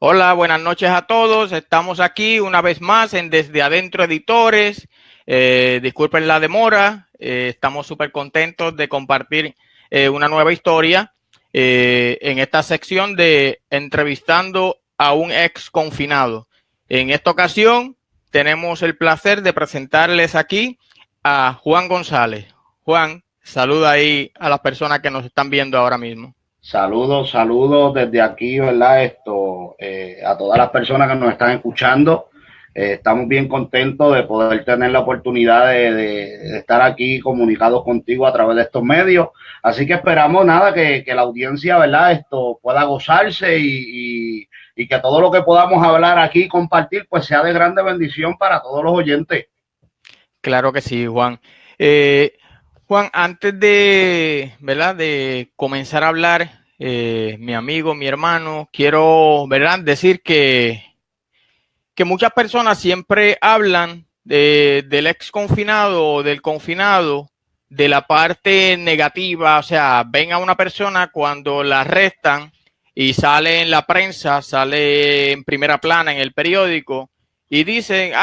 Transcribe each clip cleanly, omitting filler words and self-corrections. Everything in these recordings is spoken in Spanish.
Hola, buenas noches a todos. Estamos aquí una vez más en Desde Adentro Editores. Disculpen la demora. Estamos súper contentos de compartir una nueva historia en esta sección de entrevistando a un ex confinado. En esta ocasión tenemos el placer de presentarles aquí a Juan González. Juan, saluda ahí a las personas que nos están viendo ahora mismo. Saludos, saludos desde aquí, ¿verdad? A todas las personas que nos están escuchando. Estamos bien contentos de poder tener la oportunidad de estar aquí comunicados contigo a través de estos medios. Así que esperamos nada que la audiencia, ¿verdad? Pueda gozarse y que todo lo que podamos hablar aquí y compartir, pues sea de grande bendición para todos los oyentes. Claro que sí, Juan. Eh, Juan, antes de, ¿verdad? De comenzar a hablar, mi amigo, mi hermano, quiero, ¿verdad? Decir que muchas personas siempre hablan del ex confinado o del confinado de la parte negativa, o sea, ven a una persona cuando la arrestan y sale en la prensa, sale en primera plana en el periódico y dicen,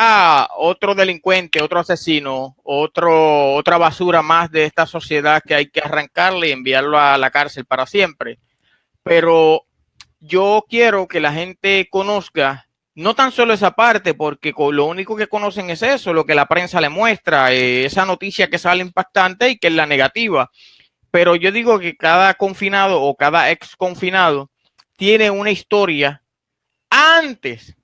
otro delincuente, otro asesino, otra basura más de esta sociedad que hay que arrancarle y enviarlo a la cárcel para siempre. Pero yo quiero que la gente conozca no tan solo esa parte, porque lo único que conocen es eso, lo que la prensa le muestra, esa noticia que sale impactante y que es la negativa. Pero yo digo que cada confinado o cada ex confinado tiene una historia antes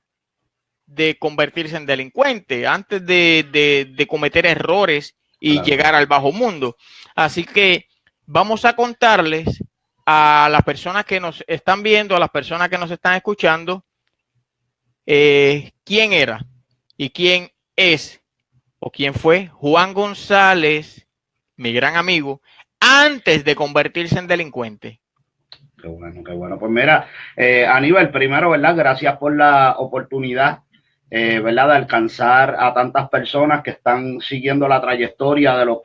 de convertirse en delincuente, antes de cometer errores y Claro. llegar al bajo mundo. Así que vamos a contarles a las personas que nos están viendo, a las personas que nos están escuchando, quién era y quién es o quién fue Juan González, mi gran amigo, antes de convertirse en delincuente. Qué bueno, qué bueno. Pues mira, Aníbal, primero, ¿verdad? Gracias por la oportunidad, ¿verdad? De alcanzar a tantas personas que están siguiendo la trayectoria de lo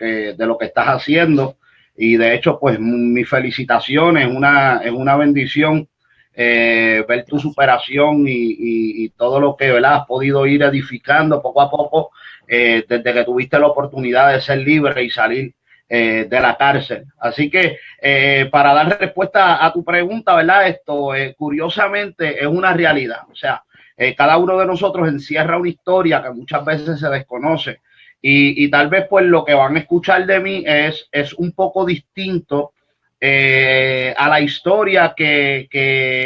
que estás haciendo. Y de hecho, pues mis felicitaciones, es una bendición ver tu Gracias. superación y todo lo que, ¿verdad? Has podido ir edificando poco a poco desde que tuviste la oportunidad de ser libre y salir de la cárcel. Así que para dar respuesta a tu pregunta, ¿verdad? Curiosamente es una realidad. O sea, cada uno de nosotros encierra una historia que muchas veces se desconoce y tal vez pues lo que van a escuchar de mí es un poco distinto a la historia que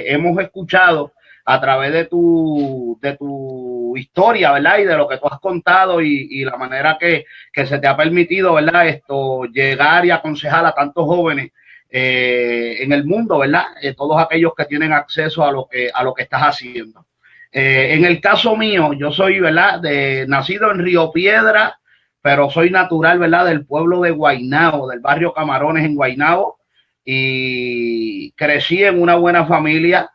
hemos escuchado a través de tu historia, ¿verdad? Y de lo que tú has contado y la manera que se te ha permitido, ¿verdad? Llegar y aconsejar a tantos jóvenes en el mundo, ¿verdad? Todos aquellos que tienen acceso a lo que estás haciendo. En el caso mío, yo soy, ¿verdad? Nacido en Río Piedra, pero soy natural, ¿verdad? Del pueblo de Guaynabo, del barrio Camarones en Guaynabo. Y crecí en una buena familia,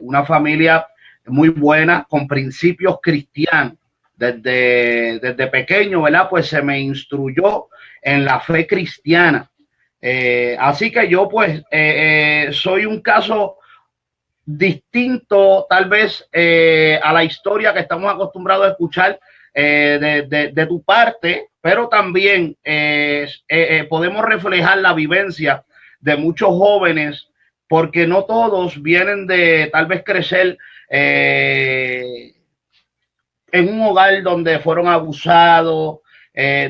una familia muy buena, con principios cristianos. Desde pequeño, ¿verdad? Pues se me instruyó en la fe cristiana. Así que yo pues soy un caso distinto tal vez a la historia que estamos acostumbrados a escuchar de tu parte, pero también podemos reflejar la vivencia de muchos jóvenes, porque no todos vienen de tal vez crecer en un hogar donde fueron abusados,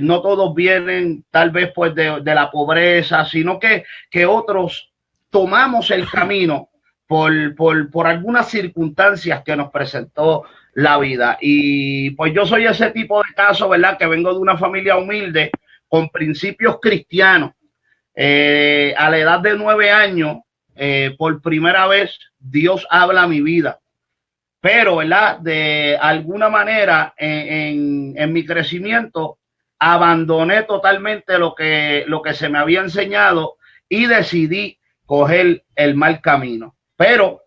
no todos vienen tal vez pues de la pobreza, sino que otros tomamos el camino por algunas circunstancias que nos presentó la vida. Y pues yo soy ese tipo de caso, ¿verdad? Que vengo de una familia humilde con principios cristianos. A la edad de 9 años, por primera vez, Dios habla a mi vida, pero, ¿verdad? De alguna manera en mi crecimiento abandoné totalmente lo que se me había enseñado y decidí coger el mal camino. Pero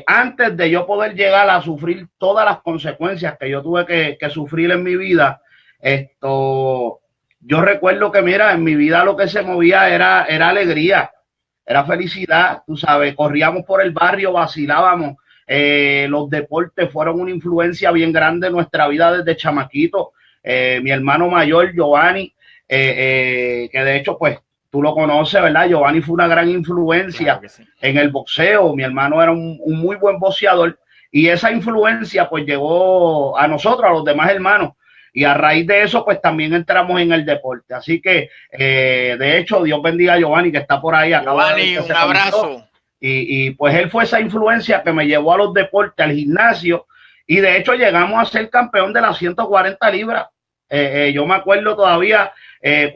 antes de yo poder llegar a sufrir todas las consecuencias que yo tuve que sufrir en mi vida, yo recuerdo que, mira, en mi vida lo que se movía era alegría, era felicidad, tú sabes, corríamos por el barrio, vacilábamos los deportes fueron una influencia bien grande en nuestra vida desde chamaquito. Mi hermano mayor, Giovanni, que de hecho, pues, tú lo conoces, ¿verdad? Giovanni fue una gran influencia en el boxeo. Mi hermano era un muy buen boxeador y esa influencia, pues, llegó a nosotros, a los demás hermanos. Y a raíz de eso, pues también entramos en el deporte. Así que, de hecho, Dios bendiga a Giovanni, que está por ahí. Giovanni, un abrazo. Y pues él fue esa influencia que me llevó a los deportes, al gimnasio. Y de hecho, llegamos a ser campeón de las 140 libras. Yo me acuerdo todavía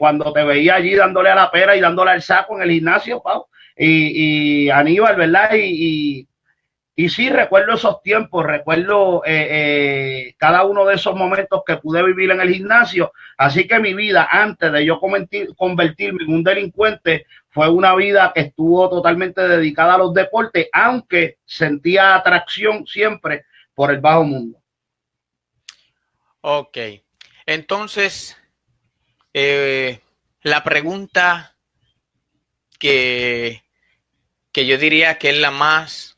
cuando te veía allí dándole a la pera y dándole al saco en el gimnasio, Pau. Y Aníbal, ¿verdad? Y sí, recuerdo esos tiempos, recuerdo cada uno de esos momentos que pude vivir en el gimnasio. Así que mi vida, antes de yo convertirme en un delincuente, fue una vida que estuvo totalmente dedicada a los deportes, aunque sentía atracción siempre por el bajo mundo. Ok, entonces, la pregunta que yo diría que es la más,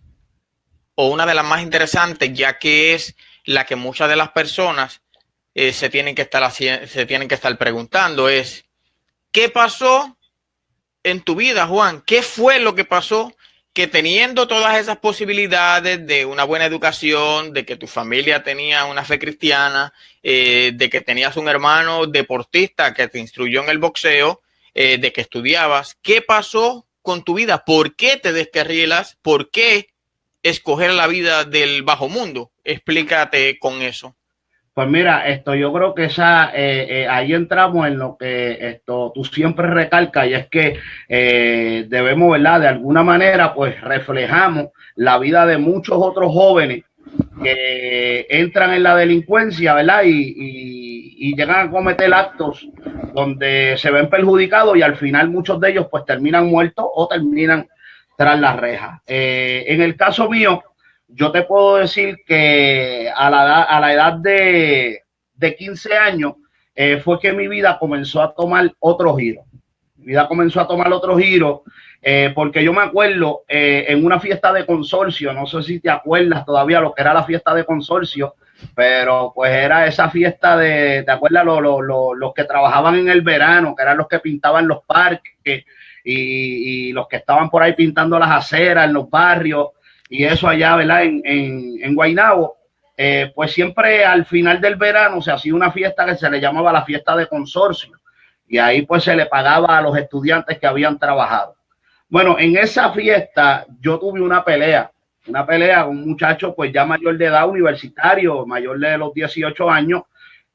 o una de las más interesantes, ya que es la que muchas de las personas se tienen que estar preguntando, es ¿qué pasó en tu vida, Juan? ¿Qué fue lo que pasó que teniendo todas esas posibilidades de una buena educación, de que tu familia tenía una fe cristiana, de que tenías un hermano deportista que te instruyó en el boxeo, de que estudiabas, ¿qué pasó con tu vida? ¿Por qué te descarrilas? ¿Por qué escoger la vida del bajo mundo? Explícate con eso. Pues mira, yo creo que ahí entramos en lo que tú siempre recalcas, y es que debemos, ¿verdad? De alguna manera, pues reflejamos la vida de muchos otros jóvenes que entran en la delincuencia, ¿verdad? Y llegan a cometer actos donde se ven perjudicados y al final muchos de ellos pues terminan muertos o terminan tras las rejas. En el caso mío, yo te puedo decir que a la edad de 15 años fue que mi vida comenzó a tomar otro giro. Mi vida comenzó a tomar otro giro porque yo me acuerdo en una fiesta de consorcio, no sé si te acuerdas todavía lo que era la fiesta de consorcio, pero pues era esa fiesta ¿te acuerdas los que trabajaban en el verano, que eran los que pintaban los parques y los que estaban por ahí pintando las aceras en los barrios y eso allá, ¿verdad? En Guaynabo, pues siempre al final del verano se hacía una fiesta que se le llamaba la fiesta de consorcio y ahí pues se le pagaba a los estudiantes que habían trabajado. Bueno, en esa fiesta yo tuve una pelea con un muchacho pues ya mayor de edad, universitario, mayor de los 18 años,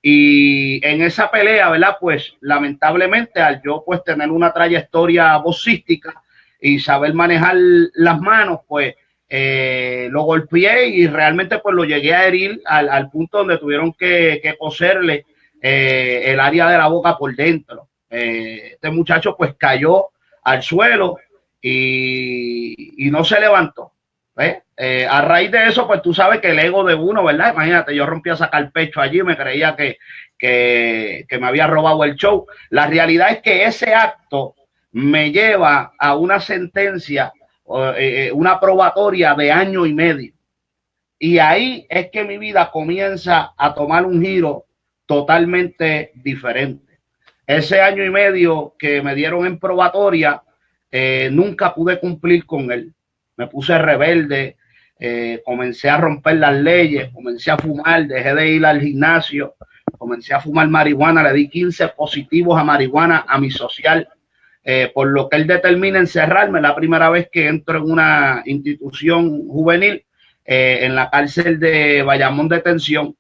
y en esa pelea, ¿verdad? Pues lamentablemente al yo pues tener una trayectoria boxística y saber manejar las manos, pues lo golpeé y realmente pues lo llegué a herir al punto donde tuvieron que coserle el área de la boca por dentro. Este muchacho pues cayó al suelo y no se levantó. A raíz de eso, pues tú sabes que el ego de uno, ¿verdad? Imagínate, yo rompí a sacar pecho allí, me creía que me había robado el show. La realidad es que ese acto me lleva a una sentencia, una probatoria de 1 año y medio. Y ahí es que mi vida comienza a tomar un giro totalmente diferente. Ese 1 año y medio que me dieron en probatoria, nunca pude cumplir con él. Me puse rebelde, comencé a romper las leyes, comencé a fumar, dejé de ir al gimnasio, comencé a fumar marihuana, le di 15 positivos a marihuana a mi social, por lo que él determina encerrarme. La primera vez que entro en una institución juvenil, en la cárcel de Bayamón Detención.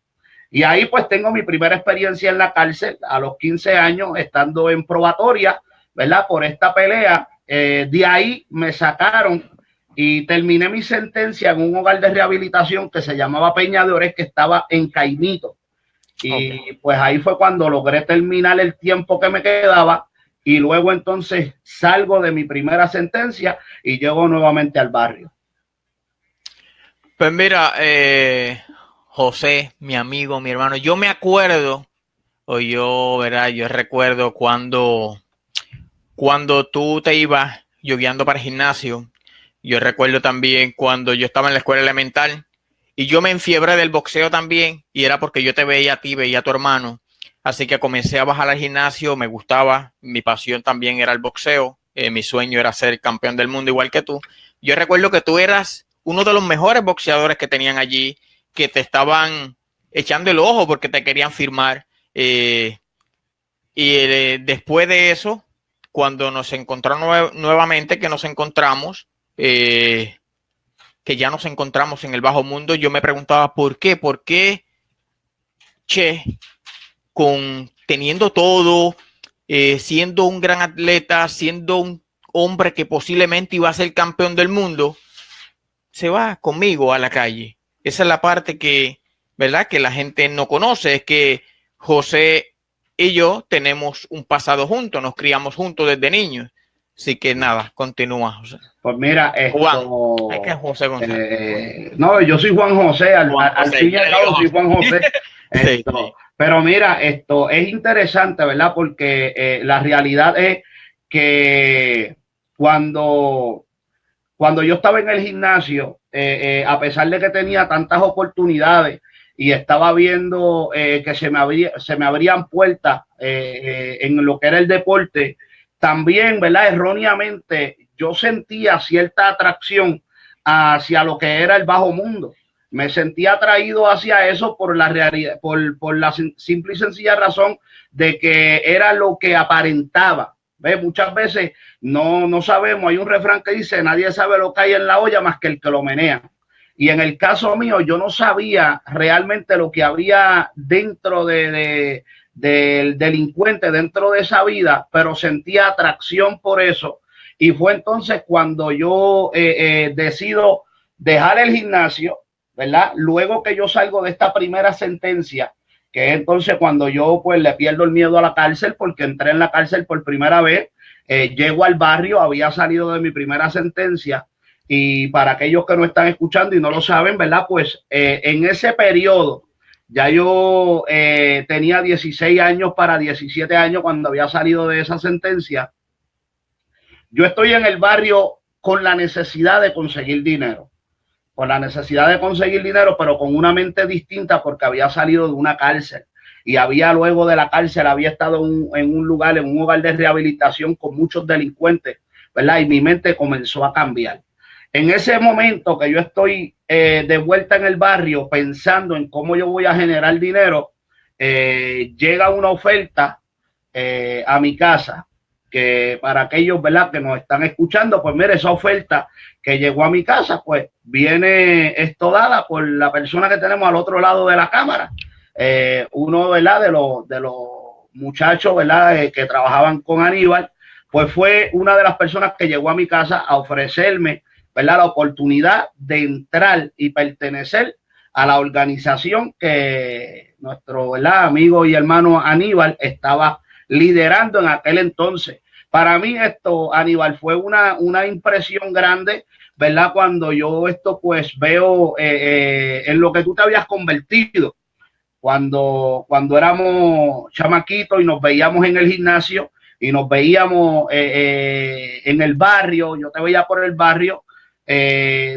Y ahí pues tengo mi primera experiencia en la cárcel a los 15 años, estando en probatoria, ¿verdad? Por esta pelea. De ahí me sacaron y terminé mi sentencia en un hogar de rehabilitación que se llamaba Peña de Ores, que estaba en Caimito. Y pues ahí fue cuando logré terminar el tiempo que me quedaba y luego entonces salgo de mi primera sentencia y llego nuevamente al barrio. Pues mira, José, mi amigo, mi hermano, yo me acuerdo, ¿verdad? Yo recuerdo cuando tú te ibas yo guiando para el gimnasio, Yo recuerdo también cuando yo estaba en la escuela elemental y yo me enfiebré del boxeo también, y era porque yo te veía a ti, veía a tu hermano. Así que comencé a bajar al gimnasio, me gustaba, mi pasión también era el boxeo, mi sueño era ser campeón del mundo igual que tú. Yo recuerdo que tú eras uno de los mejores boxeadores que tenían allí, que te estaban echando el ojo porque te querían firmar. Después de eso, cuando nos encontramos nuevamente, que nos encontramos, que ya nos encontramos en el bajo mundo, yo me preguntaba por qué Che, teniendo todo, siendo un gran atleta, siendo un hombre que posiblemente iba a ser campeón del mundo, se va conmigo a la calle. Esa es la parte que, ¿verdad?, que la gente no conoce, es que José y yo tenemos un pasado juntos, nos criamos juntos desde niños. Así que nada, continúa, José. Pues mira, Juan, es que es José González. No, yo soy Juan José, al fin y al cabo soy Juan José. Sí, sí. Pero mira, esto es interesante, ¿verdad? Porque la realidad es que cuando yo estaba en el gimnasio, a pesar de que tenía tantas oportunidades y estaba viendo que se me abrían puertas en lo que era el deporte, también, ¿verdad? Erróneamente, yo sentía cierta atracción hacia lo que era el bajo mundo. Me sentía atraído hacia eso por la realidad, por la simple y sencilla razón de que era lo que aparentaba. ¿Ves? Muchas veces no sabemos, hay un refrán que dice, nadie sabe lo que hay en la olla más que el que lo menea. Y en el caso mío, yo no sabía realmente lo que había dentro del delincuente, dentro de esa vida, pero sentía atracción por eso. Y fue entonces cuando yo decido dejar el gimnasio, ¿verdad? Luego que yo salgo de esta primera sentencia, que es entonces cuando yo pues le pierdo el miedo a la cárcel, porque entré en la cárcel por primera vez, llego al barrio, había salido de mi primera sentencia, y para aquellos que no están escuchando y no lo saben, ¿verdad? Pues en ese periodo, ya yo tenía 16 años para 17 años cuando había salido de esa sentencia. Yo estoy en el barrio con la necesidad de conseguir dinero, pero con una mente distinta porque había salido de una cárcel y había luego de la cárcel, había estado en un lugar, en un hogar de rehabilitación con muchos delincuentes, ¿verdad? Y mi mente comenzó a cambiar. En ese momento que yo estoy de vuelta en el barrio pensando en cómo yo voy a generar dinero, llega una oferta a mi casa, que para aquellos, ¿verdad?, que nos están escuchando, pues mire, esa oferta que llegó a mi casa, pues viene esto dada por la persona que tenemos al otro lado de la cámara, uno, ¿verdad?, de los muchachos, ¿verdad?, que trabajaban con Aníbal, pues fue una de las personas que llegó a mi casa a ofrecerme, ¿verdad?, la oportunidad de entrar y pertenecer a la organización que nuestro, ¿verdad?, amigo y hermano Aníbal estaba liderando en aquel entonces. Para mí esto, Aníbal, fue una impresión grande, ¿verdad? Cuando yo esto pues veo en lo que tú te habías convertido cuando éramos chamaquitos y nos veíamos en el gimnasio y nos veíamos en el barrio, yo te veía por el barrio,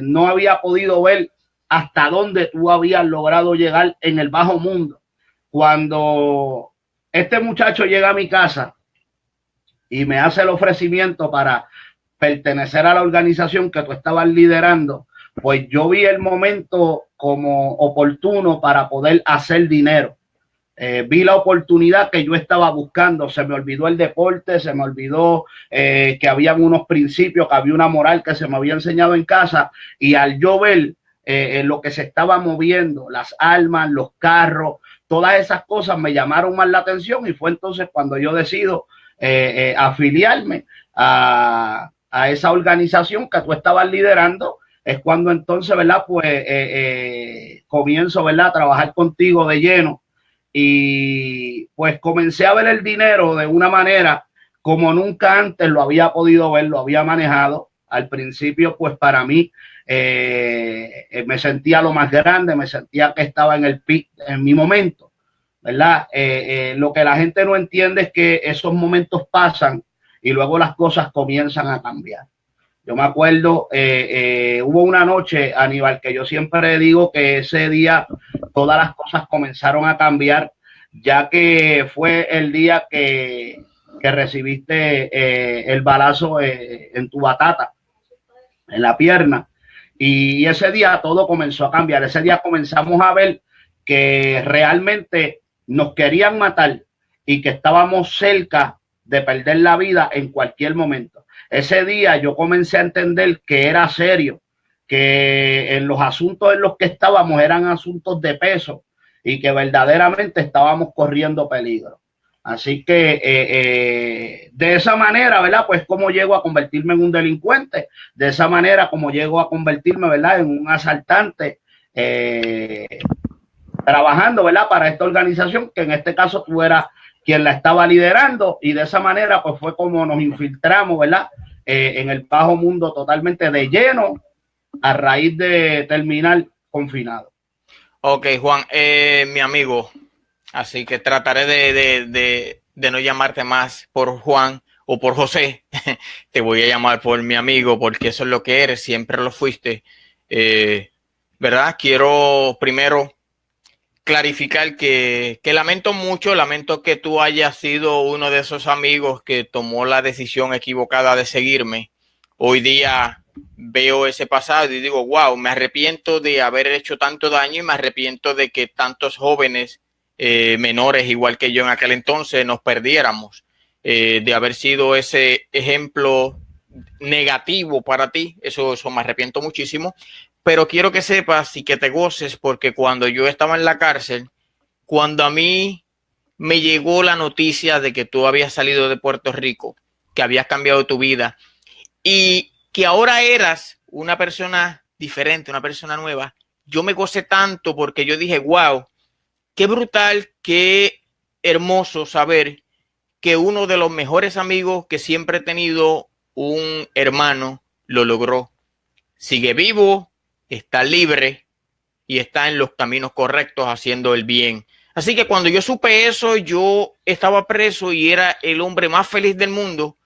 no había podido ver hasta dónde tú habías logrado llegar en el bajo mundo. Cuando este muchacho llega a mi casa y me hace el ofrecimiento para pertenecer a la organización que tú estabas liderando, pues yo vi el momento como oportuno para poder hacer dinero. Vi la oportunidad que yo estaba buscando, se me olvidó el deporte, se me olvidó que habían unos principios, que había una moral que se me había enseñado en casa, y al yo ver lo que se estaba moviendo, las armas, los carros, todas esas cosas me llamaron más la atención, y fue entonces cuando yo decido afiliarme a esa organización que tú estabas liderando. Es cuando entonces, ¿verdad?, pues comienzo, ¿verdad?, a trabajar contigo de lleno, y pues comencé a ver el dinero de una manera como nunca antes lo había podido ver, lo había manejado. Al principio, pues para mí me sentía lo más grande, me sentía que estaba en el pic, en mi momento, ¿verdad? Lo que la gente no entiende es que esos momentos pasan y luego las cosas comienzan a cambiar. Yo me acuerdo, hubo una noche, Aníbal, que yo siempre digo que ese día todas las cosas comenzaron a cambiar, ya que fue el día que recibiste el balazo en tu batata, en la pierna. Y ese día todo comenzó a cambiar. Ese día comenzamos a ver que realmente nos querían matar y que estábamos cerca de perder la vida en cualquier momento. Ese día yo comencé a entender que era serio, que en los asuntos en los que estábamos eran asuntos de peso y que verdaderamente estábamos corriendo peligro. Así que de esa manera, ¿verdad? Pues cómo llego a convertirme en un delincuente, de esa manera como llego a convertirme, ¿verdad? En un asaltante, trabajando, ¿verdad? Para esta organización, que en este caso tú eras quien la estaba liderando, y de esa manera pues fue como nos infiltramos, ¿verdad? En el bajo mundo totalmente de lleno a raíz de terminar confinado. Ok, Juan, mi amigo, así que trataré de no llamarte más por Juan o por José. Te voy a llamar por mi amigo porque eso es lo que eres, siempre lo fuiste. ¿Verdad? Quiero primero clarificar que lamento mucho, lamento que tú hayas sido uno de esos amigos que tomó la decisión equivocada de seguirme. Hoy día veo ese pasado y digo, wow, me arrepiento de haber hecho tanto daño y me arrepiento de que tantos jóvenes menores, igual que yo en aquel entonces, nos perdiéramos, de haber sido ese ejemplo negativo para ti. Eso me arrepiento muchísimo. Pero quiero que sepas y que te goces porque cuando yo estaba en la cárcel, cuando a mí me llegó la noticia de que tú habías salido de Puerto Rico, que habías cambiado tu vida y que ahora eras una persona diferente, una persona nueva, yo me gocé tanto porque yo dije, wow, qué brutal, qué hermoso saber que uno de los mejores amigos que siempre he tenido, un hermano, lo logró. Sigue vivo, está libre y está en los caminos correctos haciendo el bien. Así que cuando yo supe eso, yo estaba preso y era el hombre más feliz del mundo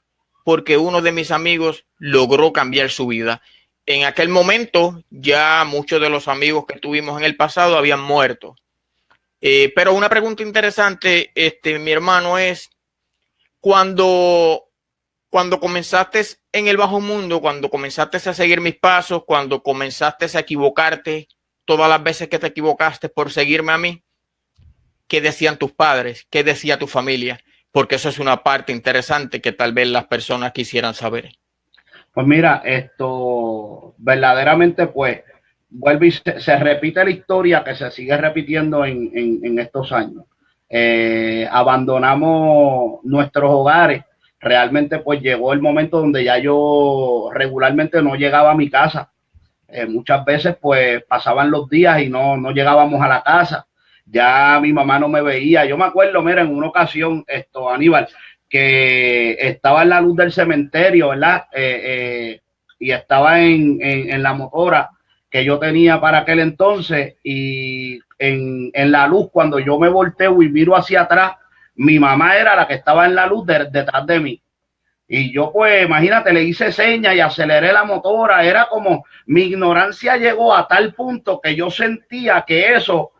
porque uno de mis amigos logró cambiar su vida. En aquel momento ya muchos de los amigos que tuvimos en el pasado habían muerto. Pero una pregunta interesante, mi hermano, es cuando comenzaste en el bajo mundo, cuando comenzaste a seguir mis pasos, cuando comenzaste a equivocarte, todas las veces que te equivocaste por seguirme a mí, ¿qué decían tus padres? ¿Qué decía tu familia? Porque eso es una parte interesante que tal vez las personas quisieran saber. Pues mira, esto verdaderamente pues vuelve y se repite la historia que se sigue repitiendo en estos años. Abandonamos nuestros hogares. Realmente pues llegó el momento donde ya yo regularmente no llegaba a mi casa. Muchas veces pues pasaban los días y no llegábamos a la casa. Ya mi mamá no me veía. Yo me acuerdo, mira, en una ocasión, Aníbal, que estaba en la luz del cementerio, ¿verdad? Y estaba en la motora que yo tenía para aquel entonces, y en la luz, cuando yo me volteo y miro hacia atrás, mi mamá era la que estaba en la luz detrás de mí. Y yo, pues, imagínate, le hice señas y aceleré la motora. Era como mi ignorancia llegó a tal punto que yo sentía que eso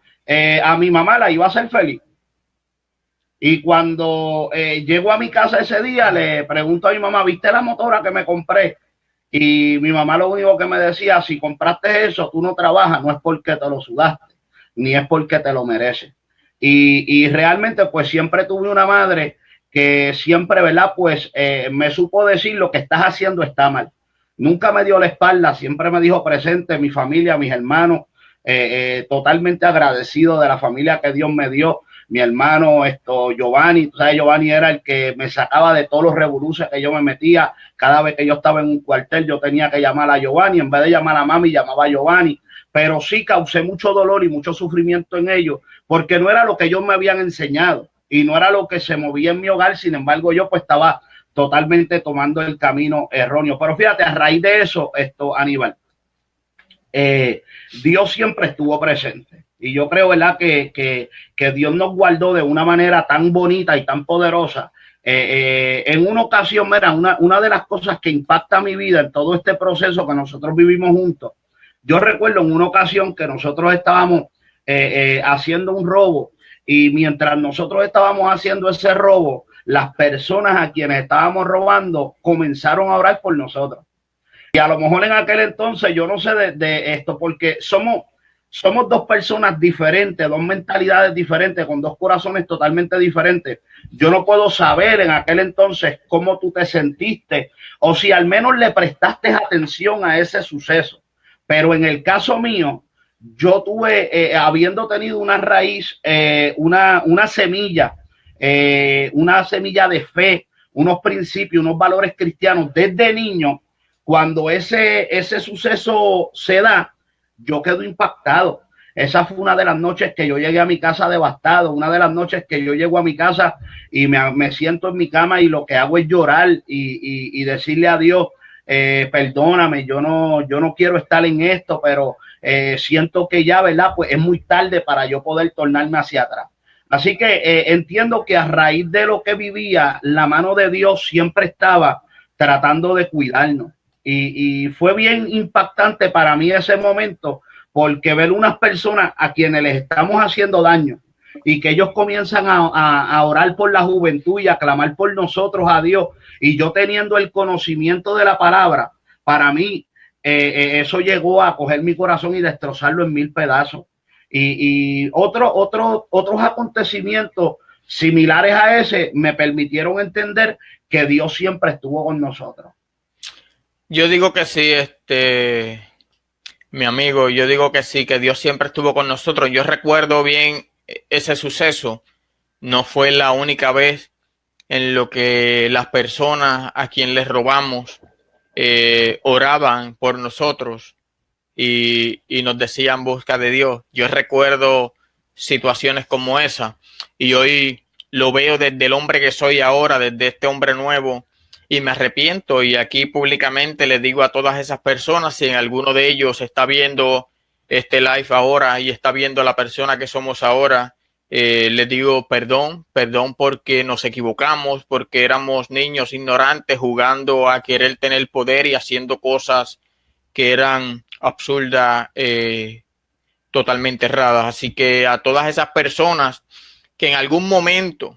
a mi mamá la iba a hacer feliz. Y cuando llego a mi casa ese día, le pregunto a mi mamá, ¿viste la motora que me compré? Y mi mamá lo único que me decía, si compraste eso, tú no trabajas, no es porque te lo sudaste, ni es porque te lo mereces. Y realmente, pues siempre tuve una madre que siempre, ¿verdad? Pues me supo decir lo que estás haciendo está mal. Nunca me dio la espalda, siempre me dijo presente, mi familia, mis hermanos, totalmente agradecido de la familia que Dios me dio. Mi hermano, Giovanni, tú sabes, Giovanni era el que me sacaba de todos los revoluciones que yo me metía. Cada vez que yo estaba en un cuartel, yo tenía que llamar a Giovanni, en vez de llamar a mami, llamaba a Giovanni. Pero sí causé mucho dolor y mucho sufrimiento en ellos, porque no era lo que ellos me habían enseñado y no era lo que se movía en mi hogar. Sin embargo, yo pues estaba totalmente tomando el camino erróneo. Pero fíjate, a raíz de eso, Aníbal, Dios siempre estuvo presente. Y yo creo, ¿verdad?, que Dios nos guardó de una manera tan bonita y tan poderosa En una ocasión, mira, una de las cosas que impacta mi vida en todo este proceso que nosotros vivimos juntos, yo recuerdo en una ocasión que nosotros estábamos haciendo un robo y mientras nosotros estábamos haciendo ese robo, las personas a quienes estábamos robando comenzaron a orar por nosotros. Y a lo mejor en aquel entonces, yo no sé de esto, porque somos dos personas diferentes, dos mentalidades diferentes, con dos corazones totalmente diferentes. Yo no puedo saber en aquel entonces cómo tú te sentiste o si al menos le prestaste atención a ese suceso. Pero en el caso mío, yo tuve, habiendo tenido una raíz, una semilla de fe, unos principios, unos valores cristianos desde niño. Cuando ese suceso se da, yo quedo impactado. Esa fue una de las noches que yo llegué a mi casa devastado, una de las noches que yo llego a mi casa y me siento en mi cama y lo que hago es llorar y decirle a Dios, perdóname, yo no quiero estar en esto, pero siento que ya, ¿verdad? Pues es muy tarde para yo poder tornarme hacia atrás. Así que entiendo que a raíz de lo que vivía, la mano de Dios siempre estaba tratando de cuidarnos. Y fue bien impactante para mí ese momento, porque ver unas personas a quienes les estamos haciendo daño y que ellos comienzan a orar por la juventud y a clamar por nosotros a Dios, y yo teniendo el conocimiento de la palabra, para mí eso llegó a coger mi corazón y destrozarlo en mil pedazos. Y otros acontecimientos similares a ese me permitieron entender que Dios siempre estuvo con nosotros. Yo digo que sí, mi amigo, yo digo que sí, que Dios siempre estuvo con nosotros. Yo recuerdo bien ese suceso. No fue la única vez en lo que las personas a quien les robamos oraban por nosotros y nos decían busca de Dios. Yo recuerdo situaciones como esa y hoy lo veo desde el hombre que soy ahora, desde este hombre nuevo, y me arrepiento. Y aquí públicamente les digo a todas esas personas, si en alguno de ellos está viendo este live ahora y está viendo la persona que somos ahora, les digo perdón porque nos equivocamos, porque éramos niños ignorantes jugando a querer tener poder y haciendo cosas que eran absurdas, totalmente erradas. Así que a todas esas personas que en algún momento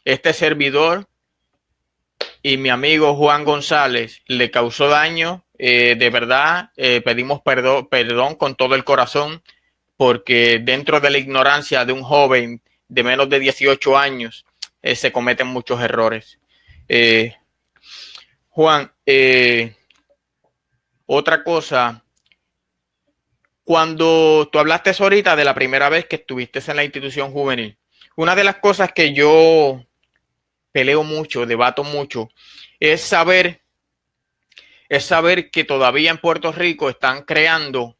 este servidor y mi amigo Juan González le causó daño, de verdad pedimos perdón con todo el corazón, porque dentro de la ignorancia de un joven de menos de 18 años se cometen muchos errores. Juan, otra cosa, cuando tú hablaste ahorita de la primera vez que estuviste en la institución juvenil, una de las cosas que yo peleo mucho, debato mucho, es saber que todavía en Puerto Rico están creando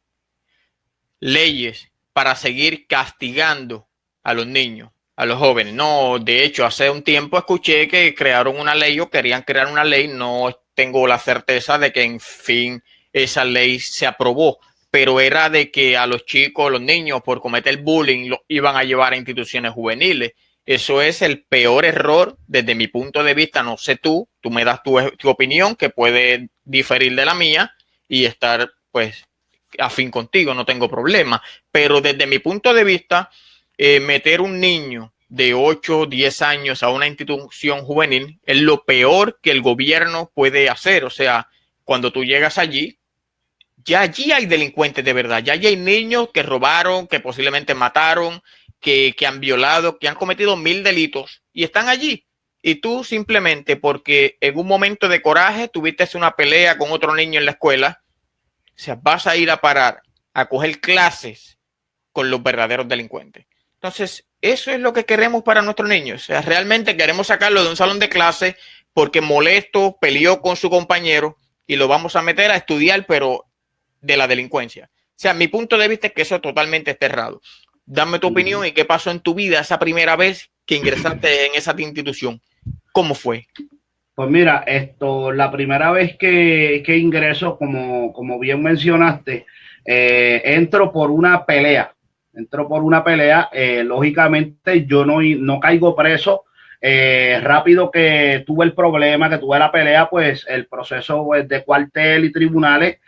leyes para seguir castigando a los niños, a los jóvenes. No, de hecho, hace un tiempo escuché que crearon una ley o querían crear una ley, no tengo la certeza de que en fin esa ley se aprobó, pero era de que a los chicos, los niños, por cometer bullying, lo iban a llevar a instituciones juveniles. Eso es el peor error desde mi punto de vista. No sé tú me das tu opinión, que puede diferir de la mía y estar pues afín contigo, no tengo problema. Pero desde mi punto de vista, meter un niño de 8 o 10 años a una institución juvenil es lo peor que el gobierno puede hacer. O sea, cuando tú llegas allí, ya allí hay delincuentes de verdad, ya allí hay niños que robaron, que posiblemente mataron, que han violado, que han cometido 1000 delitos y están allí. Y tú simplemente porque en un momento de coraje tuviste una pelea con otro niño en la escuela, o sea, vas a ir a parar, a coger clases con los verdaderos delincuentes. Entonces, eso es lo que queremos para nuestros niños. O sea, realmente queremos sacarlo de un salón de clase porque molesto, peleó con su compañero y lo vamos a meter a estudiar, pero de la delincuencia. O sea, mi punto de vista es que eso es totalmente errado. Dame tu opinión y qué pasó en tu vida esa primera vez que ingresaste en esa institución. ¿Cómo fue? Pues mira, la primera vez que ingreso, como bien mencionaste, entro por una pelea. Lógicamente yo no caigo preso, rápido que tuve el problema, que tuve la pelea, pues el proceso pues, de cuartel y tribunales,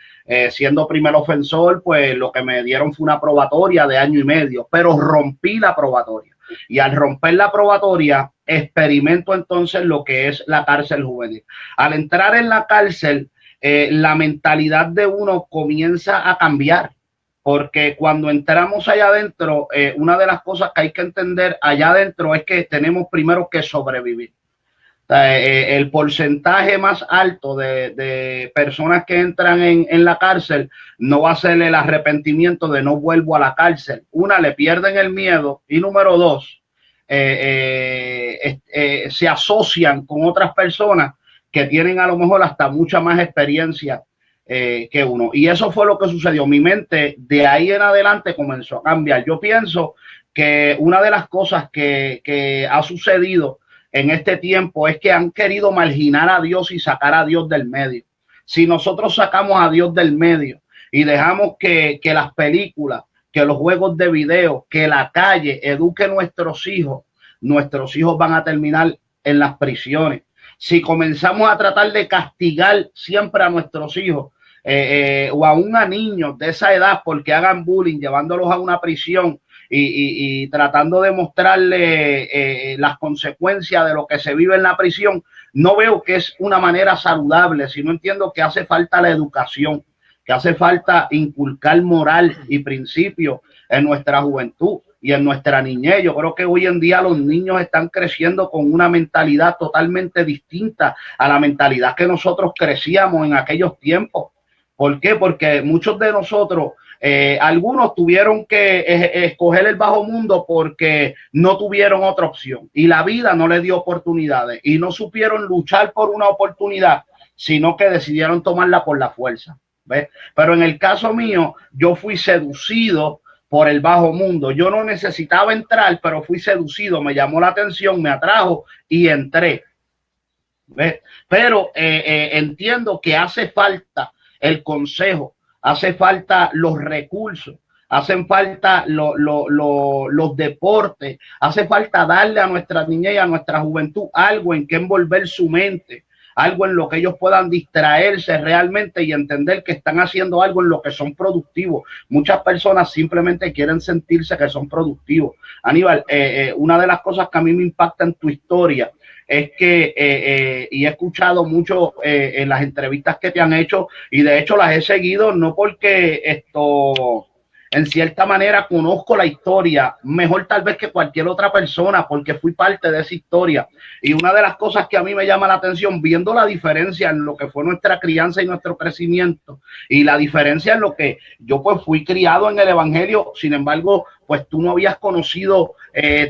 siendo primer ofensor, pues lo que me dieron fue una probatoria de 1 año y medio, pero rompí la probatoria. Y al romper la probatoria, experimento entonces lo que es la cárcel juvenil. Al entrar en la cárcel, la mentalidad de uno comienza a cambiar. Porque cuando entramos allá adentro, una de las cosas que hay que entender allá adentro es que tenemos primero que sobrevivir. O sea, el porcentaje más alto de personas que entran en la cárcel no va a ser el arrepentimiento de no vuelvo a la cárcel. Una, le pierden el miedo y número dos, se asocian con otras personas que tienen a lo mejor hasta mucha más experiencia que uno. Y eso fue lo que sucedió. Mi mente de ahí en adelante comenzó a cambiar. Yo pienso que una de las cosas que ha sucedido en este tiempo es que han querido marginar a Dios y sacar a Dios del medio. Si nosotros sacamos a Dios del medio y dejamos que las películas, que los juegos de video, que la calle eduque a nuestros hijos van a terminar en las prisiones. Si comenzamos a tratar de castigar siempre a nuestros hijos o aún a niños de esa edad porque hagan bullying, llevándolos a una prisión y tratando de mostrarle las consecuencias de lo que se vive en la prisión, no veo que es una manera saludable, sino entiendo que hace falta la educación, que hace falta inculcar moral y principios en nuestra juventud y en nuestra niñez. Yo creo que hoy en día los niños están creciendo con una mentalidad totalmente distinta a la mentalidad que nosotros crecíamos en aquellos tiempos. ¿Por qué? Porque muchos de nosotros, algunos tuvieron que escoger el bajo mundo porque no tuvieron otra opción y la vida no les dio oportunidades y no supieron luchar por una oportunidad, sino que decidieron tomarla por la fuerza. ¿Ves? Pero en el caso mío, yo fui seducido por el bajo mundo. Yo no necesitaba entrar, pero fui seducido, me llamó la atención, me atrajo y entré. ¿Ves? Pero entiendo que hace falta el consejo, hace falta los recursos, hacen falta los deportes, hace falta darle a nuestra niñez y a nuestra juventud algo en que envolver su mente, algo en lo que ellos puedan distraerse realmente y entender que están haciendo algo en lo que son productivos. Muchas personas simplemente quieren sentirse que son productivos. Aníbal, una de las cosas que a mí me impacta en tu historia es que, y he escuchado mucho en las entrevistas que te han hecho, y de hecho las he seguido, no porque esto, en cierta manera conozco la historia mejor tal vez que cualquier otra persona, porque fui parte de esa historia. Y una de las cosas que a mí me llama la atención, viendo la diferencia en lo que fue nuestra crianza y nuestro crecimiento, y la diferencia en lo que yo pues fui criado en el evangelio, sin embargo, pues tú no habías conocido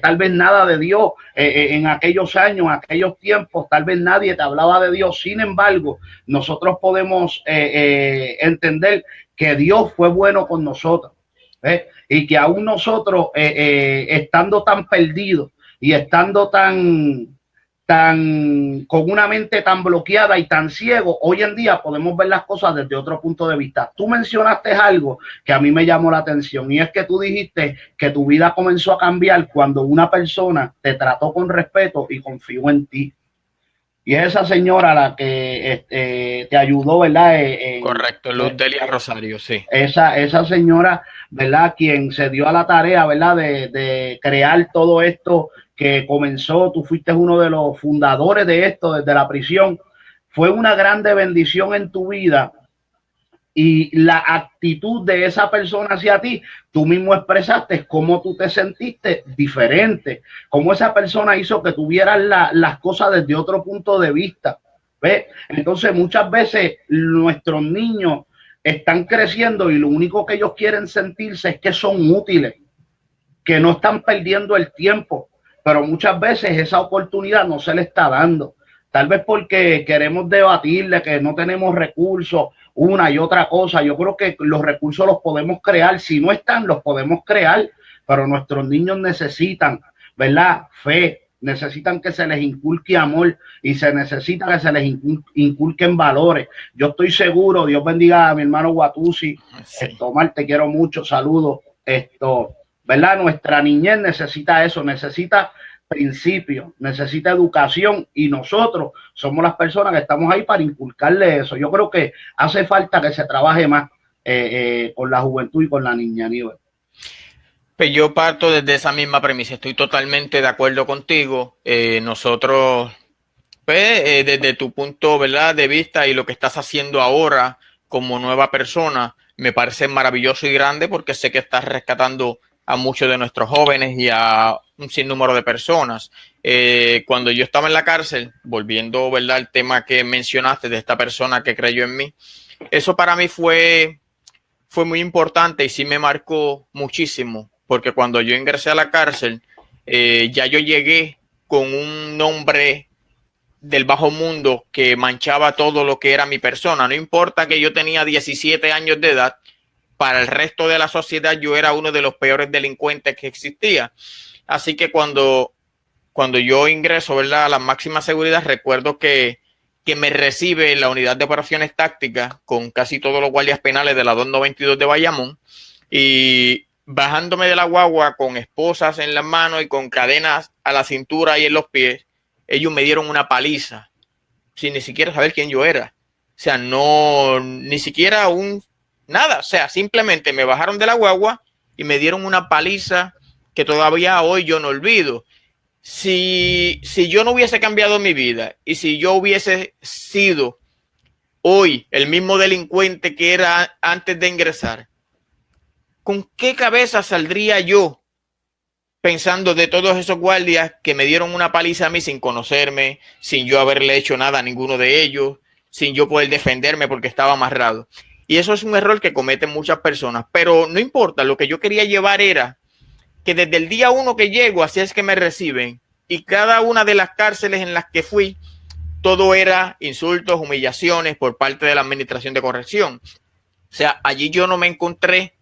tal vez nada de Dios en aquellos años, en aquellos tiempos, tal vez nadie te hablaba de Dios. Sin embargo, nosotros podemos entender que Dios fue bueno con nosotros. Y que aún nosotros estando tan perdidos y estando tan con una mente tan bloqueada y tan ciego, hoy en día podemos ver las cosas desde otro punto de vista. Tú mencionaste algo que a mí me llamó la atención, y es que tú dijiste que tu vida comenzó a cambiar cuando una persona te trató con respeto y confió en ti. Y es esa señora la que te ayudó, ¿verdad? Correcto, Luz Delia Rosario, sí. Esa señora, ¿verdad? Quien se dio a la tarea, ¿verdad? De crear todo esto que comenzó. Tú fuiste uno de los fundadores de esto desde la prisión. Fue una grande bendición en tu vida. Y la actitud de esa persona hacia ti, tú mismo expresaste cómo tú te sentiste diferente, cómo esa persona hizo que tuvieras las cosas desde otro punto de vista. ¿Ves? Entonces muchas veces nuestros niños están creciendo y lo único que ellos quieren sentirse es que son útiles, que no están perdiendo el tiempo, pero muchas veces esa oportunidad no se le está dando. Tal vez porque queremos debatirle que no tenemos recursos, una y otra cosa. Yo creo que los recursos los podemos crear. Si no están, los podemos crear. Pero nuestros niños necesitan, ¿verdad? Fe. Necesitan que se les inculque amor y se necesita que se les inculquen valores. Yo estoy seguro, Dios bendiga a mi hermano Watusi. Sí. Omar, te quiero mucho. Saludos. ¿Verdad? Nuestra niñez necesita eso. Necesita principios, necesita educación y nosotros somos las personas que estamos ahí para inculcarle eso. Yo creo que hace falta que se trabaje más con la juventud y con la niña, Aníbal. Pues yo parto desde esa misma premisa, estoy totalmente de acuerdo contigo. Nosotros, pues, desde tu punto, ¿verdad?, de vista y lo que estás haciendo ahora como nueva persona, me parece maravilloso y grande porque sé que estás rescatando a muchos de nuestros jóvenes y a un sinnúmero de personas. Cuando yo estaba en la cárcel, volviendo, ¿verdad?, al tema que mencionaste de esta persona que creyó en mí, eso para mí fue muy importante y sí me marcó muchísimo, porque cuando yo ingresé a la cárcel, ya yo llegué con un nombre del bajo mundo que manchaba todo lo que era mi persona. No importa que yo tenía 17 años de edad, para el resto de la sociedad yo era uno de los peores delincuentes que existía. Así que cuando yo ingreso, ¿verdad?, a la máxima seguridad, recuerdo que me recibe la unidad de operaciones tácticas con casi todos los guardias penales de la 292 de Bayamón, y bajándome de la guagua con esposas en las manos y con cadenas a la cintura y en los pies, ellos me dieron una paliza sin ni siquiera saber quién yo era. O sea, no, ni siquiera nada. O sea, simplemente me bajaron de la guagua y me dieron una paliza que todavía hoy yo no olvido. Si yo no hubiese cambiado mi vida y si yo hubiese sido hoy el mismo delincuente que era antes de ingresar, ¿con qué cabeza saldría yo pensando de todos esos guardias que me dieron una paliza a mí sin conocerme, sin yo haberle hecho nada a ninguno de ellos, sin yo poder defenderme porque estaba amarrado? Y eso es un error que cometen muchas personas, pero no importa, lo que yo quería llevar era que desde el día 1 que llego, así es que me reciben, y cada una de las cárceles en las que fui, todo era insultos, humillaciones por parte de la administración de corrección. O sea, allí yo no me encontré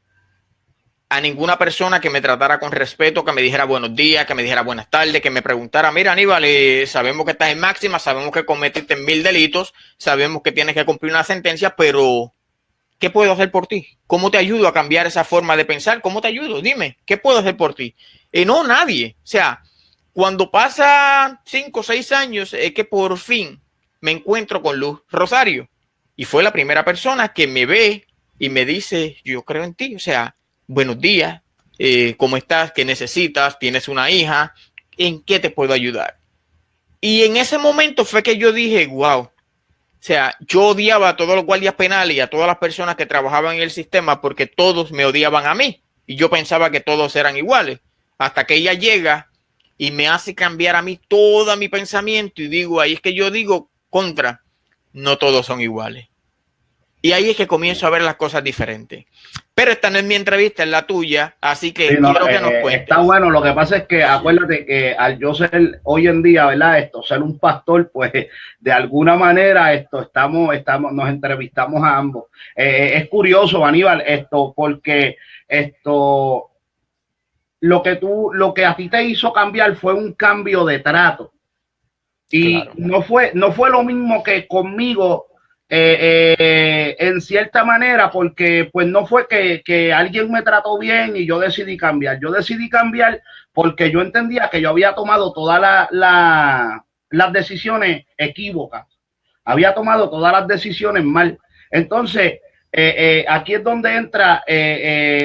a ninguna persona que me tratara con respeto, que me dijera buenos días, que me dijera buenas tardes, que me preguntara, mira, Aníbal, sabemos que estás en máxima, sabemos que cometiste 1000 delitos, sabemos que tienes que cumplir una sentencia, pero ¿qué puedo hacer por ti? ¿Cómo te ayudo a cambiar esa forma de pensar? ¿Cómo te ayudo? Dime, ¿qué puedo hacer por ti? No, nadie. O sea, cuando pasa 5 o 6 años, es que por fin me encuentro con Luz Rosario. Y fue la primera persona que me ve y me dice, yo creo en ti. O sea, buenos días, ¿cómo estás? ¿Qué necesitas? ¿Tienes una hija? ¿En qué te puedo ayudar? Y en ese momento fue que yo dije, wow. O sea, yo odiaba a todos los guardias penales y a todas las personas que trabajaban en el sistema porque todos me odiaban a mí. Y yo pensaba que todos eran iguales. Hasta que ella llega y me hace cambiar a mí todo mi pensamiento y digo, ahí es que yo digo, no todos son iguales. Y ahí es que comienzo a ver las cosas diferentes. Pero esta no es mi entrevista, es la tuya, así que sí, no, quiero que nos cuentes. Está bueno, lo que pasa es que acuérdate que al yo ser hoy en día, ¿verdad? Ser un pastor, pues de alguna manera nos entrevistamos a ambos. Es curioso, Aníbal, porque lo que a ti te hizo cambiar fue un cambio de trato. Y claro, no fue lo mismo que conmigo. En cierta manera, porque pues no fue que alguien me trató bien y yo decidí cambiar. Yo decidí cambiar porque yo entendía que yo había tomado todas las decisiones equívocas. Había tomado todas las decisiones mal. Entonces, aquí es donde entra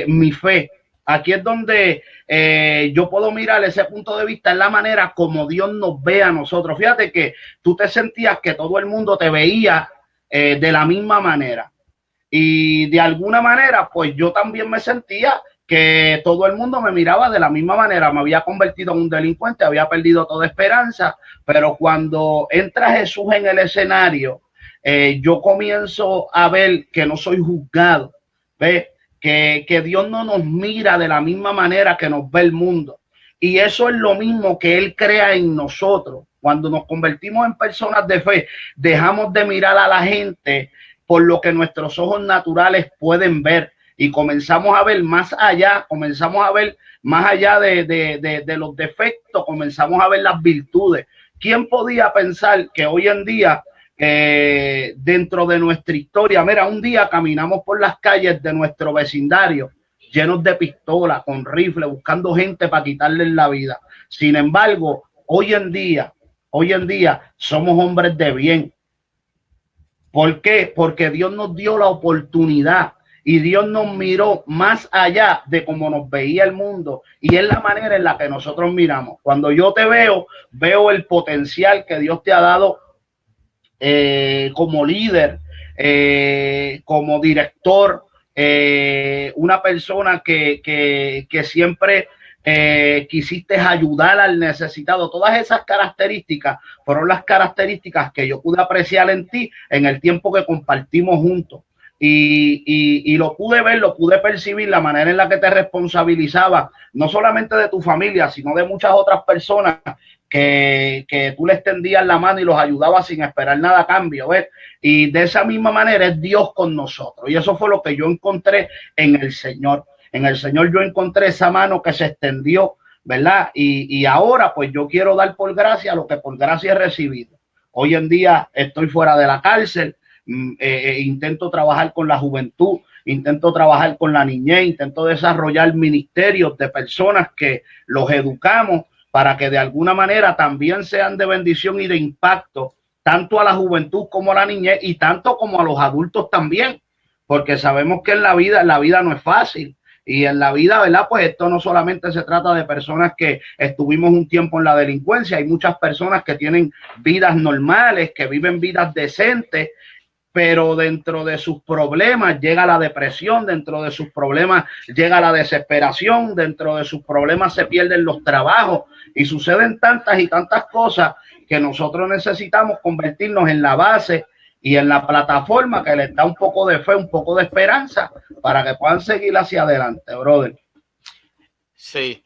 mi fe. Aquí es donde yo puedo mirar ese punto de vista, en la manera como Dios nos ve a nosotros. Fíjate que tú te sentías que todo el mundo te veía de la misma manera, y de alguna manera pues yo también me sentía que todo el mundo me miraba de la misma manera. Me había convertido en un delincuente, había perdido toda esperanza, pero cuando entra Jesús en el escenario, yo comienzo a ver que no soy juzgado, ¿ves? Que Dios no nos mira de la misma manera que nos ve el mundo, y eso es lo mismo que Él crea en nosotros. Cuando nos convertimos en personas de fe, dejamos de mirar a la gente por lo que nuestros ojos naturales pueden ver y comenzamos a ver más allá, de los defectos, comenzamos a ver las virtudes. ¿Quién podía pensar que hoy en día, dentro de nuestra historia, mira, un día caminamos por las calles de nuestro vecindario llenos de pistolas, con rifles, buscando gente para quitarles la vida? Sin embargo, hoy en día somos hombres de bien. ¿Por qué? Porque Dios nos dio la oportunidad y Dios nos miró más allá de cómo nos veía el mundo, y es la manera en la que nosotros miramos. Cuando yo te veo, veo el potencial que Dios te ha dado como líder, como director, una persona que siempre quisiste ayudar al necesitado. Todas esas características fueron las características que yo pude apreciar en ti en el tiempo que compartimos juntos. Y lo pude ver, lo pude percibir, la manera en la que te responsabilizaba, no solamente de tu familia, sino de muchas otras personas que tú les tendías la mano y los ayudabas sin esperar nada a cambio, ¿ves? Y de esa misma manera es Dios con nosotros. Y eso fue lo que yo encontré en el Señor. En el Señor yo encontré esa mano que se extendió, ¿verdad? Y ahora pues yo quiero dar por gracia lo que por gracia he recibido. Hoy en día estoy fuera de la cárcel, intento trabajar con la juventud, intento trabajar con la niñez, intento desarrollar ministerios de personas que los educamos para que de alguna manera también sean de bendición y de impacto, tanto a la juventud como a la niñez y tanto como a los adultos también, porque sabemos que en la vida no es fácil. Y en la vida, ¿verdad? Pues esto no solamente se trata de personas que estuvimos un tiempo en la delincuencia, hay muchas personas que tienen vidas normales, que viven vidas decentes, pero dentro de sus problemas llega la depresión, dentro de sus problemas llega la desesperación, dentro de sus problemas se pierden los trabajos y suceden tantas y tantas cosas que nosotros necesitamos convertirnos en la base y en la plataforma que les da un poco de fe, un poco de esperanza para que puedan seguir hacia adelante, brother. Sí.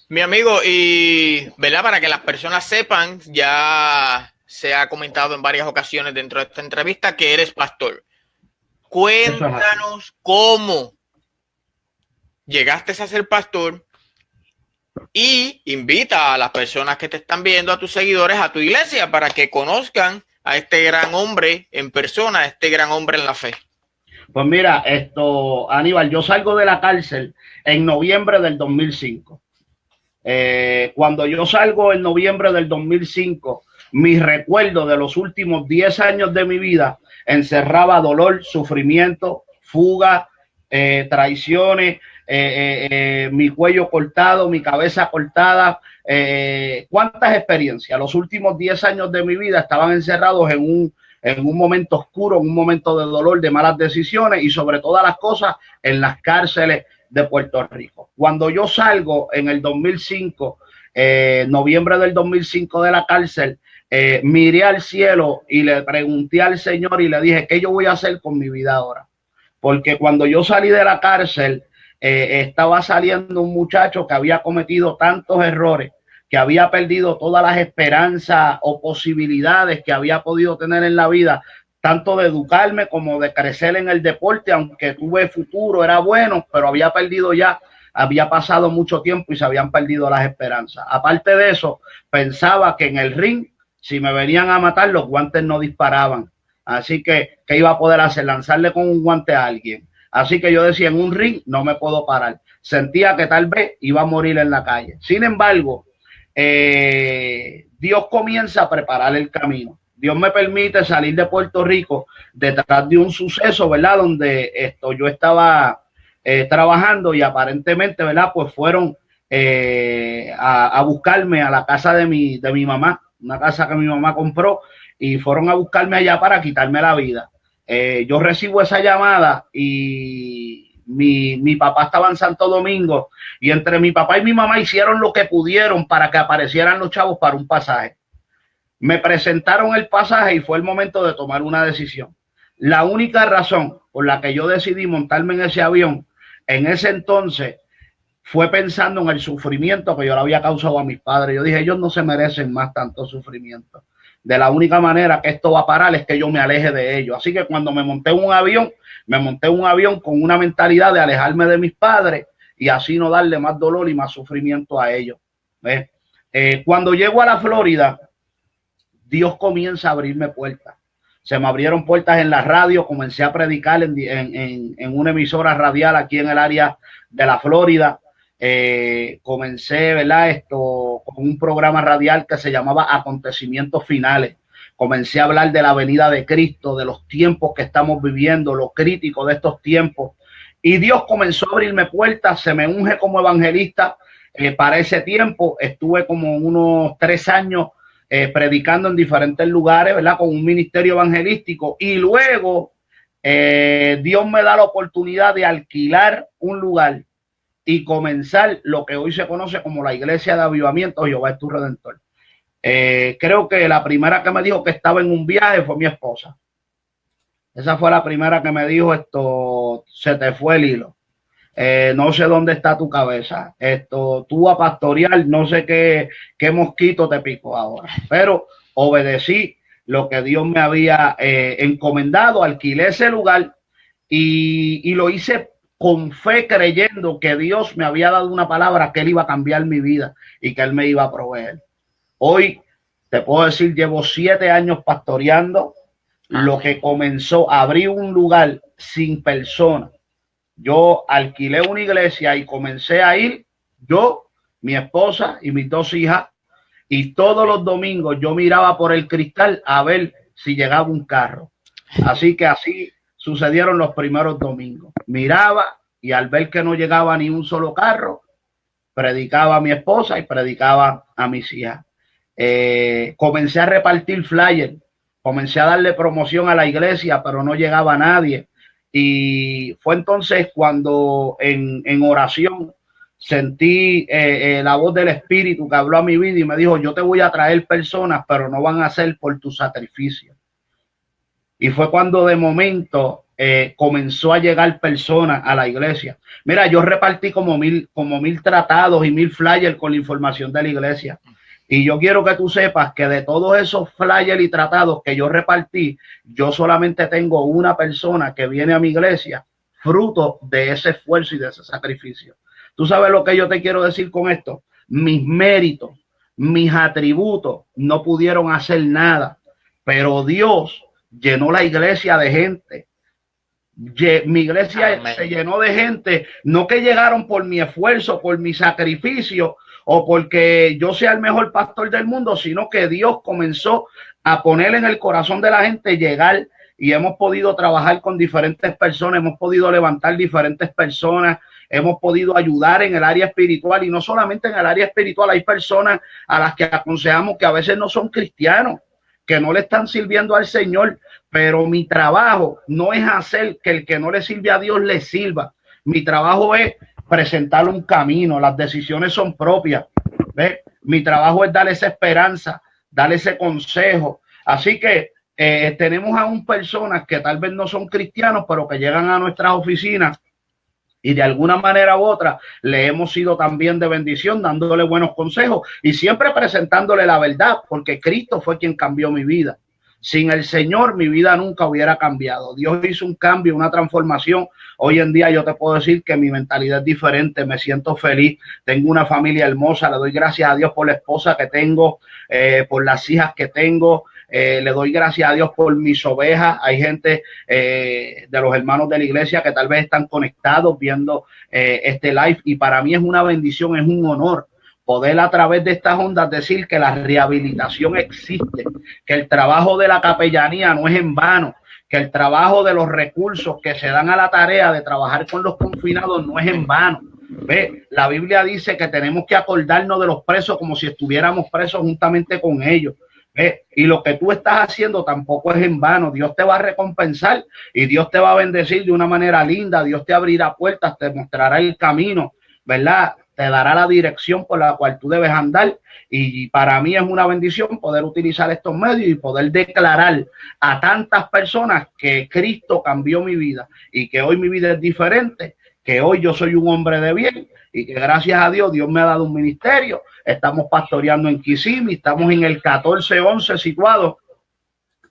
Mi amigo, y ¿verdad? Para que las personas sepan, ya se ha comentado en varias ocasiones dentro de esta entrevista que eres pastor. Cuéntanos cómo llegaste a ser pastor y invita a las personas que te están viendo, a tus seguidores, a tu iglesia, para que conozcan a este gran hombre en persona, a este gran hombre en la fe. Pues mira, Aníbal, yo salgo de la cárcel en noviembre del 2005. Cuando yo salgo en noviembre del 2005, mi recuerdo de los últimos 10 años de mi vida encerraba dolor, sufrimiento, fuga, traiciones, mi cuello cortado, mi cabeza cortada. ¿Cuántas experiencias? Los últimos 10 años de mi vida estaban encerrados en un momento oscuro, en un momento de dolor, de malas decisiones y sobre todas las cosas en las cárceles de Puerto Rico. Cuando yo salgo en el 2005, noviembre del 2005 de la cárcel, miré al cielo y le pregunté al Señor y le dije, ¿qué yo voy a hacer con mi vida ahora? Porque cuando yo salí de la cárcel, estaba saliendo un muchacho que había cometido tantos errores, que había perdido todas las esperanzas o posibilidades que había podido tener en la vida, tanto de educarme como de crecer en el deporte, aunque tuve futuro, era bueno, pero había perdido ya, había pasado mucho tiempo y se habían perdido las esperanzas. Aparte de eso, pensaba que en el ring, si me venían a matar, los guantes no disparaban. Así que, ¿qué iba a poder hacer? Lanzarle con un guante a alguien. Así que yo decía, en un ring no me puedo parar. Sentía que tal vez iba a morir en la calle. Sin embargo, Dios comienza a preparar el camino. Dios me permite salir de Puerto Rico detrás de un suceso, ¿verdad? Donde yo estaba trabajando y aparentemente, ¿verdad? Pues fueron a buscarme a la casa de mi mamá, una casa que mi mamá compró, y fueron a buscarme allá para quitarme la vida. Yo recibo esa llamada y mi papá estaba en Santo Domingo y entre mi papá y mi mamá hicieron lo que pudieron para que aparecieran los chavos para un pasaje. Me presentaron el pasaje y fue el momento de tomar una decisión. La única razón por la que yo decidí montarme en ese avión en ese entonces fue pensando en el sufrimiento que yo le había causado a mis padres. Yo dije, ellos no se merecen más tanto sufrimiento. De la única manera que esto va a parar es que yo me aleje de ellos. Así que cuando me monté en un avión con una mentalidad de alejarme de mis padres y así no darle más dolor y más sufrimiento a ellos. Cuando llego a la Florida, Dios comienza a abrirme puertas. Se me abrieron puertas en la radio, comencé a predicar en una emisora radial aquí en el área de la Florida. Comencé, ¿verdad? con un programa radial que se llamaba Acontecimientos Finales. Comencé a hablar de la venida de Cristo, de los tiempos que estamos viviendo, lo crítico de estos tiempos. Y Dios comenzó a abrirme puertas, se me unge como evangelista. Para ese tiempo estuve como unos 3 años predicando en diferentes lugares, ¿verdad? Con un ministerio evangelístico. Y luego Dios me da la oportunidad de alquilar un lugar y comenzar lo que hoy se conoce como la Iglesia de Avivamiento Jehová es tu Redentor. Creo que la primera que me dijo que estaba en un viaje fue mi esposa. Esa fue la primera que me dijo, esto, se te fue el hilo. No sé dónde está tu cabeza. Esto, tú a pastorear, no sé qué mosquito te picó ahora. Pero obedecí lo que Dios me había encomendado, alquilé ese lugar y lo hice con fe, creyendo que Dios me había dado una palabra, que Él iba a cambiar mi vida y que Él me iba a proveer. Hoy te puedo decir, llevo 7 años pastoreando. Lo que comenzó a abrir un lugar sin personas. Yo alquilé una iglesia y comencé a ir, yo, mi esposa y mis 2 hijas, y todos los domingos yo miraba por el cristal a ver si llegaba un carro. Así que así sucedieron los primeros domingos. Miraba y al ver que no llegaba ni un solo carro, predicaba a mi esposa y predicaba a mis hijas. Comencé a repartir flyers, comencé a darle promoción a la iglesia, pero no llegaba nadie. Y fue entonces cuando en oración sentí la voz del Espíritu que habló a mi vida y me dijo, yo te voy a traer personas, pero no van a ser por tu sacrificio. Y fue cuando de momento comenzó a llegar personas a la iglesia. Mira, yo repartí como mil tratados y 1000 flyers con la información de la iglesia. Y yo quiero que tú sepas que de todos esos flyers y tratados que yo repartí, yo solamente tengo una persona que viene a mi iglesia, fruto de ese esfuerzo y de ese sacrificio. ¿Tú sabes lo que yo te quiero decir con esto? Mis méritos, mis atributos no pudieron hacer nada, pero Dios llenó la iglesia de gente. Mi iglesia Amén. Se llenó de gente, no que llegaron por mi esfuerzo, por mi sacrificio o porque yo sea el mejor pastor del mundo, sino que Dios comenzó a poner en el corazón de la gente llegar, y hemos podido trabajar con diferentes personas, hemos podido levantar diferentes personas, hemos podido ayudar en el área espiritual, y no solamente en el área espiritual, hay personas a las que aconsejamos que a veces no son cristianos, que no le están sirviendo al Señor, pero mi trabajo no es hacer que el que no le sirve a Dios le sirva. Mi trabajo es presentarle un camino, las decisiones son propias. ¿Ves? Mi trabajo es darle esa esperanza, darle ese consejo. Así que tenemos aún personas que tal vez no son cristianos, pero que llegan a nuestras oficinas y de alguna manera u otra le hemos sido también de bendición, dándole buenos consejos y siempre presentándole la verdad, porque Cristo fue quien cambió mi vida. Sin el Señor, mi vida nunca hubiera cambiado. Dios hizo un cambio, una transformación. Hoy en día yo te puedo decir que mi mentalidad es diferente, me siento feliz, tengo una familia hermosa, le doy gracias a Dios por la esposa que tengo, por las hijas que tengo, le doy gracias a Dios por mis ovejas. Hay gente de los hermanos de la iglesia que tal vez están conectados viendo este live, y para mí es una bendición, es un honor poder a través de estas ondas decir que la rehabilitación existe, que el trabajo de la capellanía no es en vano, que el trabajo de los recursos que se dan a la tarea de trabajar con los confinados no es en vano. ¿Ve? La Biblia dice que tenemos que acordarnos de los presos como si estuviéramos presos juntamente con ellos. ¿Ve? Y lo que tú estás haciendo tampoco es en vano. Dios te va a recompensar y Dios te va a bendecir de una manera linda. Dios te abrirá puertas, te mostrará el camino, ¿verdad? Te dará la dirección por la cual tú debes andar, y para mí es una bendición poder utilizar estos medios y poder declarar a tantas personas que Cristo cambió mi vida y que hoy mi vida es diferente, que hoy yo soy un hombre de bien y que gracias a Dios, Dios me ha dado un ministerio. Estamos pastoreando en Kissimmee, estamos en el 1411 situado,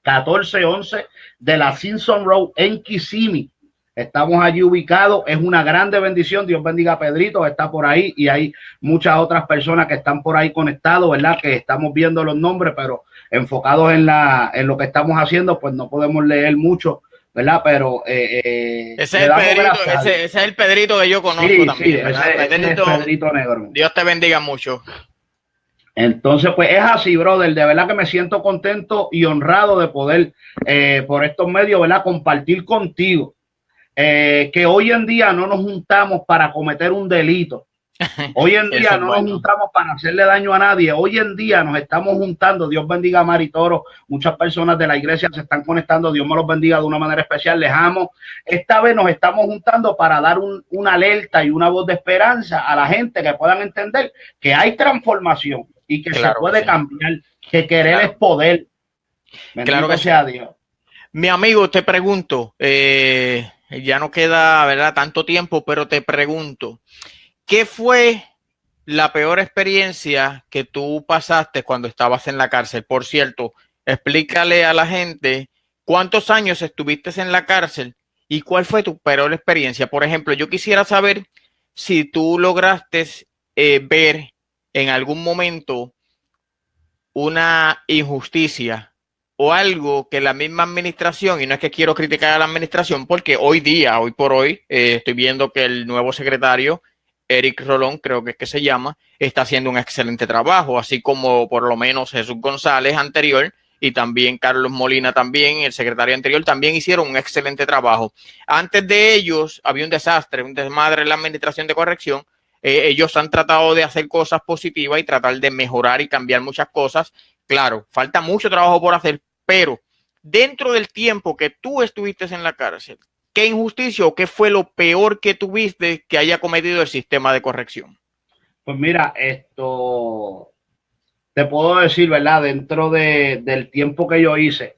1411 de la Simpson Road en Kissimmee. Estamos allí ubicados, es una grande bendición. Dios bendiga a Pedrito, está por ahí, y hay muchas otras personas que están por ahí conectados, ¿verdad? Que estamos viendo los nombres, pero enfocados en lo que estamos haciendo, pues no podemos leer mucho, ¿verdad? Pero ese es el Pedrito, ese es el Pedrito que yo conozco, sí, también. Sí, ese es Pedrito Negro. Dios te bendiga mucho. Entonces, pues es así, brother. De verdad que me siento contento y honrado de poder, por estos medios, ¿verdad?, compartir contigo. Que hoy en día no nos juntamos para cometer un delito. Hoy en Eso día es no nos bueno. juntamos para hacerle daño a nadie. Hoy en día nos estamos juntando. Dios bendiga a Mari Toro. Muchas personas de la iglesia se están conectando. Dios me los bendiga de una manera especial. Les amo. Esta vez nos estamos juntando para dar una alerta y una voz de esperanza a la gente, que puedan entender que hay transformación y que se Claro que puede sí. cambiar, que querer es Claro, poder. claro Bendito que sí. sea Dios. Mi amigo, te pregunto, ya no queda, ¿verdad?, tanto tiempo, pero te pregunto, ¿qué fue la peor experiencia que tú pasaste cuando estabas en la cárcel? Por cierto, explícale a la gente cuántos años estuviste en la cárcel y cuál fue tu peor experiencia. Por ejemplo, yo quisiera saber si tú lograste ver en algún momento una injusticia o algo que la misma administración, y no es que quiero criticar a la administración, porque hoy día, hoy por hoy, estoy viendo que el nuevo secretario, Eric Rolón, creo que es que se llama, está haciendo un excelente trabajo, así como por lo menos Jesús González anterior y también Carlos Molina también, el secretario anterior, también hicieron un excelente trabajo. Antes de ellos había un desastre, un desmadre en la administración de corrección. Ellos han tratado de hacer cosas positivas y tratar de mejorar y cambiar muchas cosas. Claro, falta mucho trabajo por hacer, pero dentro del tiempo que tú estuviste en la cárcel, ¿qué injusticia o qué fue lo peor que tuviste que haya cometido el sistema de corrección? Pues mira, te puedo decir, ¿verdad? Dentro del tiempo que yo hice,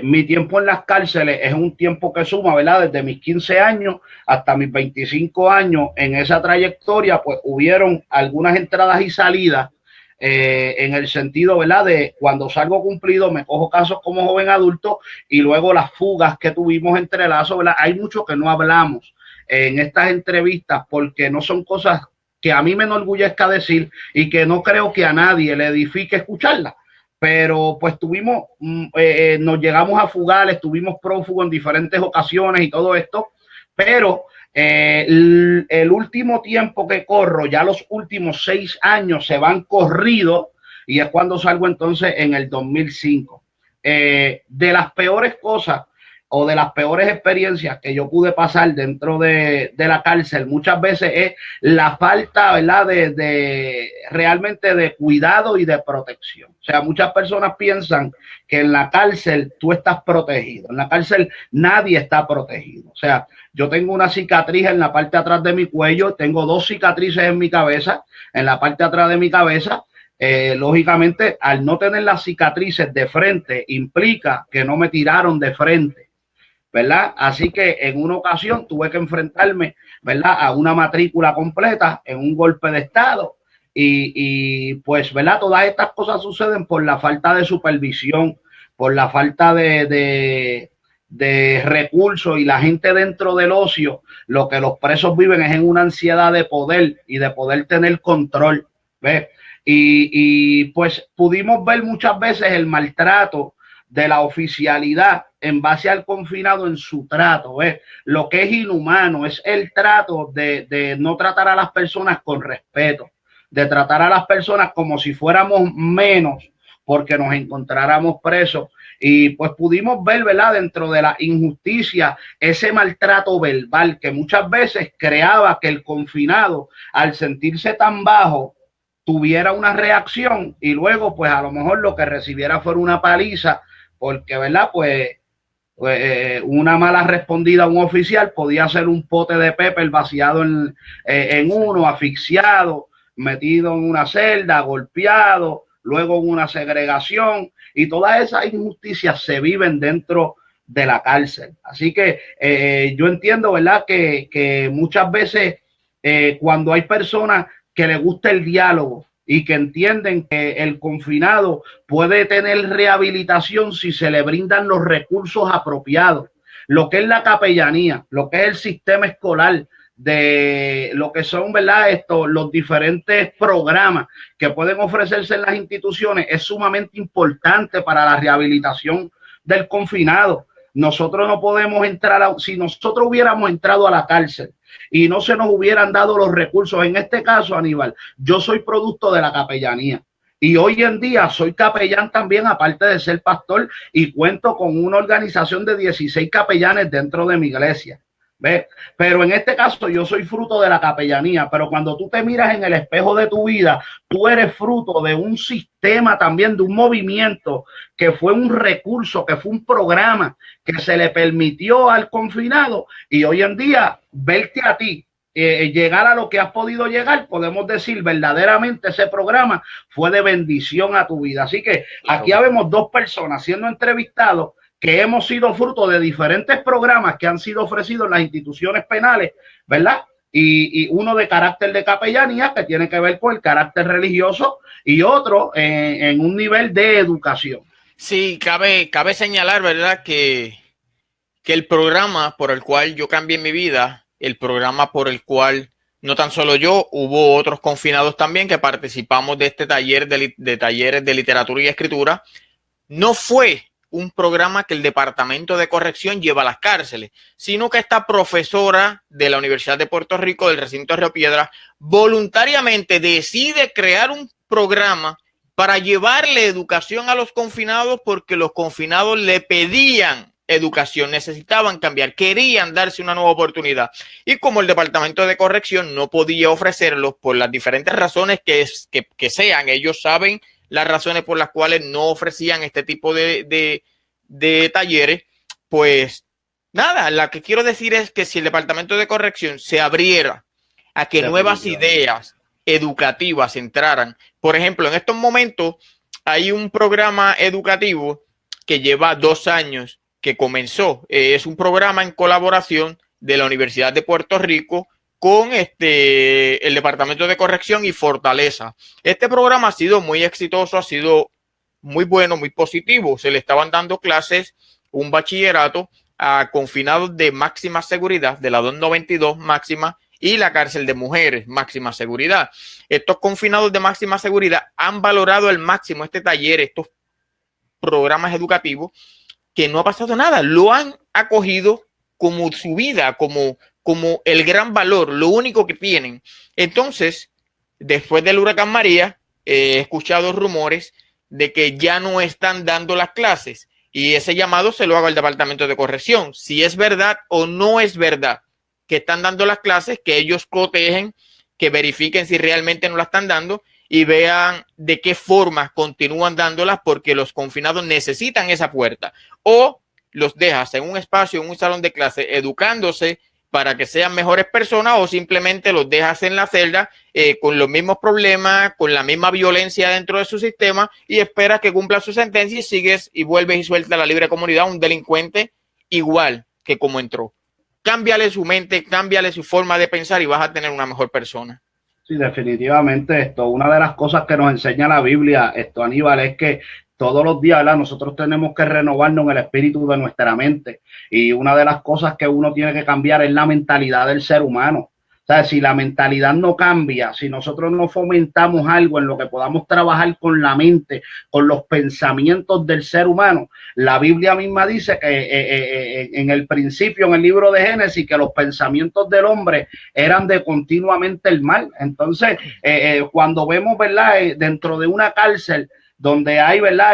mi tiempo en las cárceles es un tiempo que suma, ¿verdad? Desde mis 15 años hasta mis 25 años. En esa trayectoria, pues hubieron algunas entradas y salidas, en el sentido, ¿verdad?, de cuando salgo cumplido, me cojo casos como joven adulto y luego las fugas que tuvimos entre lazos, ¿verdad? Hay mucho que no hablamos en estas entrevistas porque no son cosas que a mí me enorgullezca decir y que no creo que a nadie le edifique escucharla. Pero pues tuvimos, nos llegamos a fugar, estuvimos prófugos en diferentes ocasiones y todo esto, pero el último tiempo que corro, ya los últimos 6 años se van corridos y es cuando salgo entonces en el 2005. De las peores cosas o de las peores experiencias que yo pude pasar dentro de la cárcel muchas veces es la falta, ¿verdad?, de realmente de cuidado y de protección. O sea, muchas personas piensan que en la cárcel tú estás protegido. En la cárcel nadie está protegido. O sea, yo tengo una cicatriz en la parte de atrás de mi cuello, tengo 2 cicatrices en mi cabeza, en la parte de atrás de mi cabeza. Lógicamente, al no tener las cicatrices de frente, implica que no me tiraron de frente, ¿verdad? Así que en una ocasión tuve que enfrentarme, ¿verdad?, a una matrícula completa en un golpe de estado pues, ¿verdad?, todas estas cosas suceden por la falta de supervisión, por la falta de recursos, y la gente dentro del ocio, lo que los presos viven es en una ansiedad de poder y de poder tener control, ¿ves? Pues pudimos ver muchas veces el maltrato de la oficialidad en base al confinado en su trato, ¿ves? Lo que es inhumano es el trato de no tratar a las personas con respeto, de tratar a las personas como si fuéramos menos porque nos encontráramos presos. Y pues pudimos ver, ¿verdad?, dentro de la injusticia, ese maltrato verbal que muchas veces creaba que el confinado, al sentirse tan bajo, tuviera una reacción y luego pues a lo mejor lo que recibiera fuera una paliza, porque, ¿verdad?, pues una mala respondida a un oficial podía ser un pote de pepper vaciado en uno, asfixiado, metido en una celda, golpeado, luego en una segregación, y todas esas injusticias se viven dentro de la cárcel. Así que yo entiendo, ¿verdad?, que muchas veces cuando hay personas que les gusta el diálogo y que entienden que el confinado puede tener rehabilitación si se le brindan los recursos apropiados, lo que es la capellanía, lo que es el sistema escolar, de lo que son, ¿verdad?, los diferentes programas que pueden ofrecerse en las instituciones, es sumamente importante para la rehabilitación del confinado. nosotros no podemos entrar, si nosotros hubiéramos entrado a la cárcel y no se nos hubieran dado los recursos, en este caso, Aníbal, yo soy producto de la capellanía. Y hoy en día soy capellán también, aparte de ser pastor, y cuento con una organización de 16 capellanes dentro de mi iglesia. ¿Ves? Pero en este caso yo soy fruto de la capellanía, pero cuando tú te miras en el espejo de tu vida, tú eres fruto de un sistema también, de un movimiento que fue un recurso, que fue un programa que se le permitió al confinado, y hoy en día verte a ti llegar a lo que has podido llegar, podemos decir verdaderamente ese programa fue de bendición a tu vida. Así que aquí habemos dos personas siendo entrevistados que hemos sido fruto de diferentes programas que han sido ofrecidos en las instituciones penales, ¿verdad? Y uno de carácter de capellanía, que tiene que ver con el carácter religioso, y otro en un nivel de educación. Sí, cabe señalar, ¿verdad?, que el programa por el cual yo cambié mi vida, el programa por el cual no tan solo yo, hubo otros confinados también que participamos de este taller de talleres de literatura y escritura, no fue un programa que el Departamento de Corrección lleva a las cárceles, sino que esta profesora de la Universidad de Puerto Rico, del recinto de Río Piedras, voluntariamente decide crear un programa para llevarle educación a los confinados, porque los confinados le pedían educación, necesitaban cambiar, querían darse una nueva oportunidad. Y como el Departamento de Corrección no podía ofrecerlos por las diferentes razones que sean, ellos saben las razones por las cuales no ofrecían este tipo de talleres, pues nada, lo que quiero decir es que si el Departamento de Corrección se abriera a que nuevas ideas educativas entraran, por ejemplo, en estos momentos hay un programa educativo que lleva 2 años que comenzó, es un programa en colaboración de la Universidad de Puerto Rico con el Departamento de Corrección y Fortaleza. Este programa ha sido muy exitoso, ha sido muy bueno, muy positivo. Se le estaban dando clases, un bachillerato a confinados de máxima seguridad, de la 292 máxima, y la cárcel de mujeres, máxima seguridad. Estos confinados de máxima seguridad han valorado al máximo este taller, estos programas educativos, que no ha pasado nada, lo han acogido como su vida, como el gran valor, lo único que tienen. Entonces, después del huracán María, he escuchado rumores de que ya no están dando las clases, y ese llamado se lo hago al Departamento de Corrección. Si es verdad o no es verdad que están dando las clases, que ellos cotejen, que verifiquen si realmente no las están dando y vean de qué forma continúan dándolas, porque los confinados necesitan esa puerta. O los dejas en un espacio, en un salón de clase, educándose para que sean mejores personas, o simplemente los dejas en la celda con los mismos problemas, con la misma violencia dentro de su sistema, y esperas que cumpla su sentencia y sigues y vuelves y sueltas a la libre comunidad un delincuente igual que como entró. Cámbiale su mente, cámbiale su forma de pensar y vas a tener una mejor persona. Sí, definitivamente una de las cosas que nos enseña la Biblia, Aníbal, es que todos los días, ¿verdad?, nosotros tenemos que renovarnos en el espíritu de nuestra mente. Y una de las cosas que uno tiene que cambiar es la mentalidad del ser humano. O sea, si la mentalidad no cambia, si nosotros no fomentamos algo en lo que podamos trabajar con la mente, con los pensamientos del ser humano, la Biblia misma dice que en el principio, en el libro de Génesis, que los pensamientos del hombre eran de continuamente el mal. Entonces, cuando vemos, ¿verdad?, dentro de una cárcel donde hay, ¿verdad?,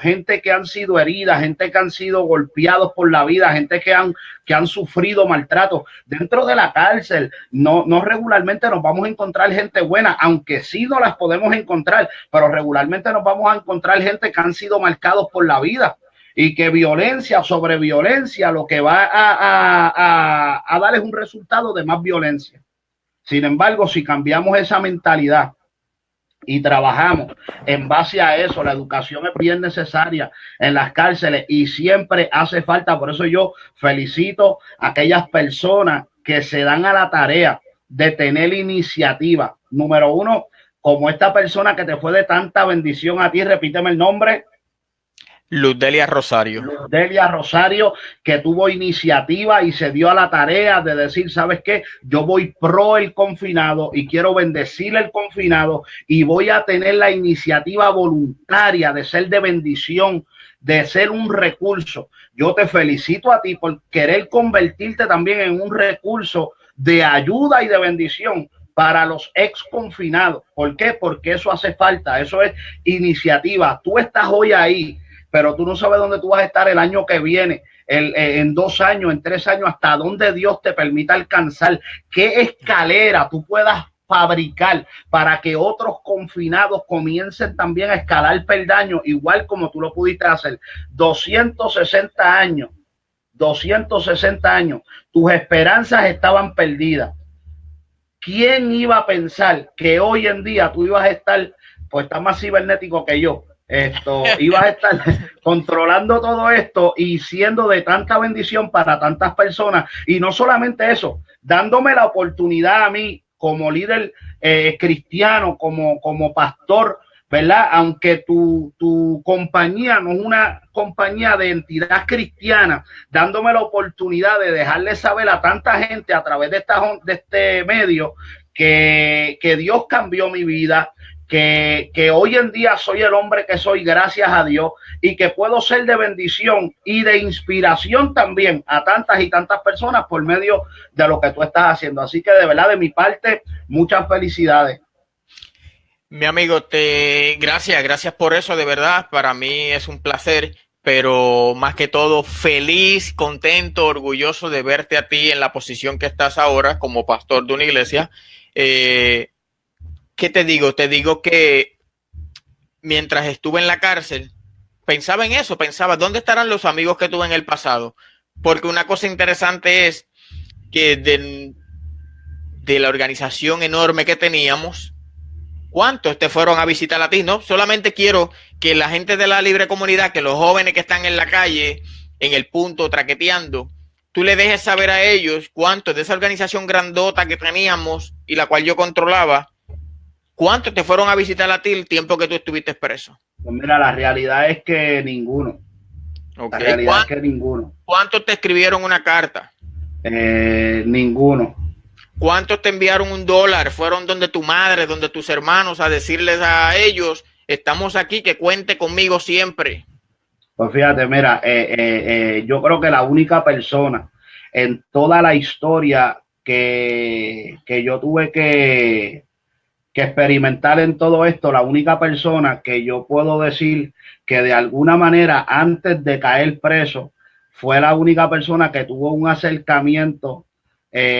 gente que han sido heridas, gente que han sido golpeados por la vida, gente que han sufrido maltrato dentro de la cárcel, no regularmente nos vamos a encontrar gente buena, aunque sí no las podemos encontrar, pero regularmente nos vamos a encontrar gente que han sido marcados por la vida, y que violencia sobre violencia lo que va a dar es un resultado de más violencia. Sin embargo, si cambiamos esa mentalidad y trabajamos en base a eso, la educación es bien necesaria en las cárceles y siempre hace falta. Por eso yo felicito a aquellas personas que se dan a la tarea de tener iniciativa. Número uno, como esta persona que te fue de tanta bendición a ti, repíteme el nombre. Luzdelia Rosario. Luzdelia Rosario, que tuvo iniciativa y se dio a la tarea de decir, ¿sabes qué? Yo voy pro el confinado y quiero bendecir el confinado y voy a tener la iniciativa voluntaria de ser de bendición de ser un recurso. Yo te felicito a ti por querer convertirte también en un recurso de ayuda y de bendición para los ex confinados. ¿Por qué? Porque eso hace falta, eso es iniciativa. Tú estás hoy ahí, pero tú no sabes dónde tú vas a estar el año que viene, en 2 años, en 3 años, hasta dónde Dios te permita alcanzar, qué escalera tú puedas fabricar para que otros confinados comiencen también a escalar peldaños, igual como tú lo pudiste hacer. 260 años, 260 años, tus esperanzas estaban perdidas. ¿Quién iba a pensar que hoy en día tú ibas a estar, pues estás más cibernético que yo, ibas a estar controlando todo esto y siendo de tanta bendición para tantas personas? Y no solamente eso, dándome la oportunidad a mí como líder cristiano, como pastor, ¿verdad? Aunque tu compañía no es una compañía de entidad cristiana, dándome la oportunidad de dejarle saber a tanta gente a través de este medio que Dios cambió mi vida, que hoy en día soy el hombre que soy gracias a Dios y que puedo ser de bendición y de inspiración también a tantas y tantas personas por medio de lo que tú estás haciendo. Así que de verdad, de mi parte, muchas felicidades. Mi amigo, gracias por eso, de verdad, para mí es un placer, pero más que todo feliz, contento, orgulloso de verte a ti en la posición que estás ahora como pastor de una iglesia. ¿Qué te digo? Te digo que mientras estuve en la cárcel, pensaba en eso, pensaba, ¿dónde estarán los amigos que tuve en el pasado? Porque una cosa interesante es que de la organización enorme que teníamos, ¿cuántos te fueron a visitar a ti? No, solamente quiero que la gente de la libre comunidad, que los jóvenes que están en la calle, en el punto, traqueteando, tú le dejes saber a ellos cuántos de esa organización grandota que teníamos y la cual yo controlaba, cuántos te fueron a visitar a ti el tiempo que tú estuviste preso. Pues mira, la realidad es que ninguno. Okay. La realidad es que ninguno. ¿Cuántos te escribieron una carta? Ninguno. ¿Cuántos te enviaron $1? Fueron donde tu madre, donde tus hermanos, a decirles a ellos, estamos aquí, que cuente conmigo siempre? Pues fíjate, mira, yo creo que la única persona en toda la historia que yo tuve que experimentar en todo esto, la única persona que yo puedo decir que de alguna manera antes de caer preso fue la única persona que tuvo un acercamiento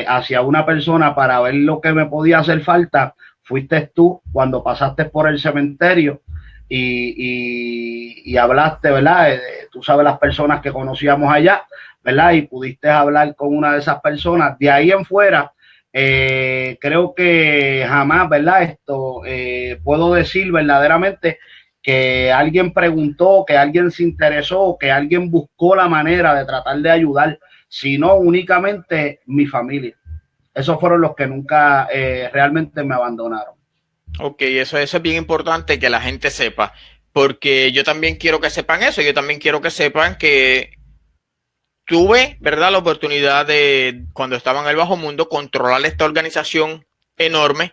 hacia una persona para ver lo que me podía hacer falta, fuiste tú cuando pasaste por el cementerio y hablaste, ¿verdad? Tú sabes las personas que conocíamos allá, ¿verdad? Y pudiste hablar con una de esas personas. De ahí en fuera, creo que jamás, ¿verdad? Puedo decir verdaderamente que alguien preguntó, que alguien se interesó, que alguien buscó la manera de tratar de ayudar, sino únicamente mi familia. Esos fueron los que nunca realmente me abandonaron. Ok, eso es bien importante que la gente sepa, porque yo también quiero que sepan eso, yo también quiero que sepan que tuve, ¿verdad?, la oportunidad de, cuando estaba en el bajo mundo, controlar esta organización enorme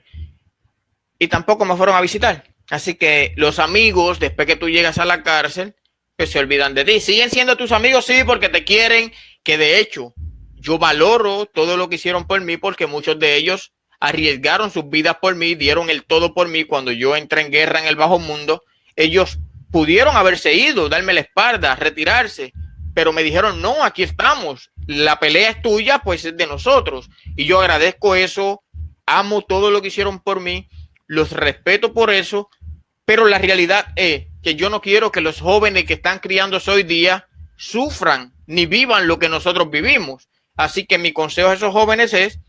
y tampoco me fueron a visitar. Así que los amigos, después que tú llegas a la cárcel, pues se olvidan de ti. Siguen siendo tus amigos, sí, porque te quieren, que de hecho yo valoro todo lo que hicieron por mí, porque muchos de ellos arriesgaron sus vidas por mí, dieron el todo por mí. Cuando yo entré en guerra en el bajo mundo, ellos pudieron haberse ido, darme la espalda, retirarse, pero me dijeron, no, aquí estamos, la pelea es tuya, pues es de nosotros. Y yo agradezco eso, amo todo lo que hicieron por mí, los respeto por eso, pero la realidad es que yo no quiero que los jóvenes que están criándose hoy día sufran ni vivan lo que nosotros vivimos. Así que mi consejo a esos jóvenes es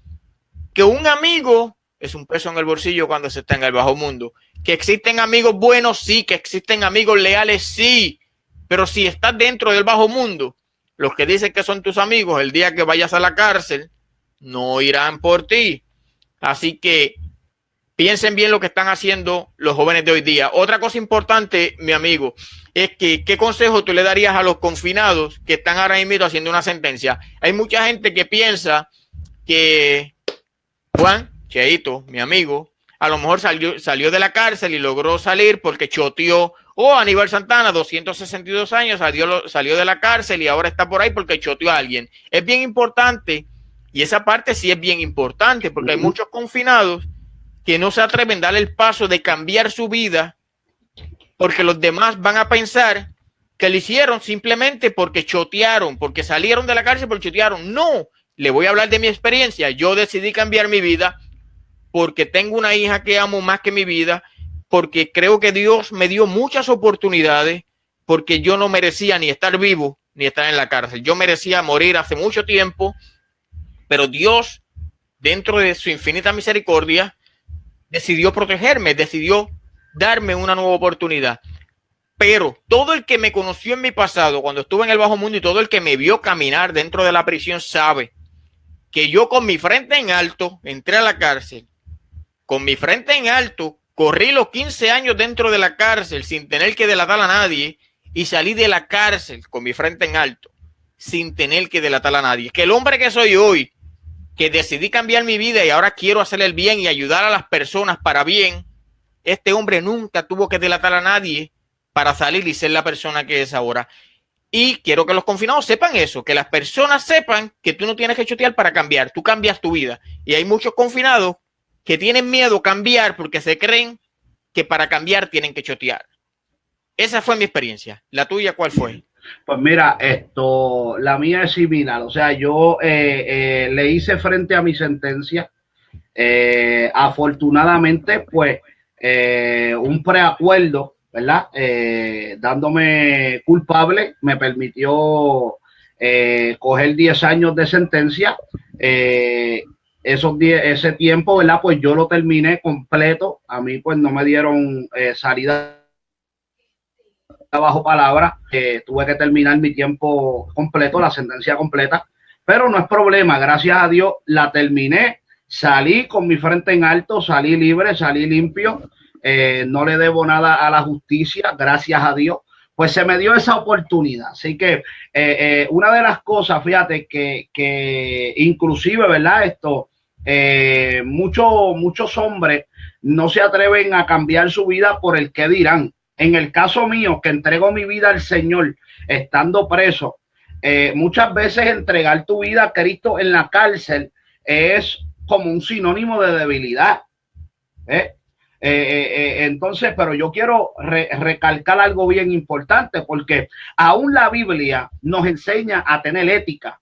que un amigo es un peso en el bolsillo cuando se está en el bajo mundo. Que existen amigos buenos, sí. Que existen amigos leales, sí. Pero si estás dentro del bajo mundo, los que dicen que son tus amigos, el día que vayas a la cárcel, no irán por ti. Así que piensen bien lo que están haciendo los jóvenes de hoy día. Otra cosa importante, mi amigo, es que ¿qué consejo tú le darías a los confinados que están ahora mismo haciendo una sentencia? Hay mucha gente que piensa que Juan, Cheito, mi amigo, a lo mejor salió de la cárcel y logró salir porque choteó O Aníbal Santana, 262 años, salió de la cárcel y ahora está por ahí porque choteó a alguien. Es bien importante, y esa parte sí es bien importante, porque hay muchos confinados que no se atreven a darle el paso de cambiar su vida porque los demás van a pensar que lo hicieron simplemente porque chotearon, porque salieron de la cárcel porque chotearon. No, le voy a hablar de mi experiencia. Yo decidí cambiar mi vida porque tengo una hija que amo más que mi vida, porque creo que Dios me dio muchas oportunidades, porque yo no merecía ni estar vivo ni estar en la cárcel. Yo merecía morir hace mucho tiempo, pero Dios, dentro de su infinita misericordia, decidió protegerme, decidió darme una nueva oportunidad. Pero todo el que me conoció en mi pasado, cuando estuve en el bajo mundo, y todo el que me vio caminar dentro de la prisión sabe que yo con mi frente en alto entré a la cárcel, con mi frente en alto, corrí los 15 años dentro de la cárcel sin tener que delatar a nadie y salí de la cárcel con mi frente en alto sin tener que delatar a nadie. Que el hombre que soy hoy, que decidí cambiar mi vida y ahora quiero hacer el bien y ayudar a las personas para bien, este hombre nunca tuvo que delatar a nadie para salir y ser la persona que es ahora. Y quiero que los confinados sepan eso, que las personas sepan que tú no tienes que chotear para cambiar, tú cambias tu vida. Y hay muchos confinados que tienen miedo a cambiar porque se creen que para cambiar tienen que chotear. Esa fue mi experiencia. ¿La tuya cuál fue? Pues mira, la mía es similar. O sea, yo le hice frente a mi sentencia. Afortunadamente, pues, un preacuerdo, ¿verdad? Dándome culpable, me permitió coger 10 años de sentencia. Ese tiempo, ¿verdad? Pues yo lo terminé completo. A mí, pues, no me dieron salida bajo palabra. Tuve que terminar mi tiempo completo, la sentencia completa. Pero no es problema. Gracias a Dios la terminé. Salí con mi frente en alto, salí libre, salí limpio. No le debo nada a la justicia, gracias a Dios. Pues se me dio esa oportunidad. Así que una de las cosas, fíjate, que inclusive, ¿verdad? Muchos hombres no se atreven a cambiar su vida por el qué dirán. En el caso mío, que entrego mi vida al Señor estando preso, muchas veces entregar tu vida a Cristo en la cárcel es como un sinónimo de debilidad. Entonces, pero yo quiero recalcar algo bien importante, porque aún la Biblia nos enseña a tener ética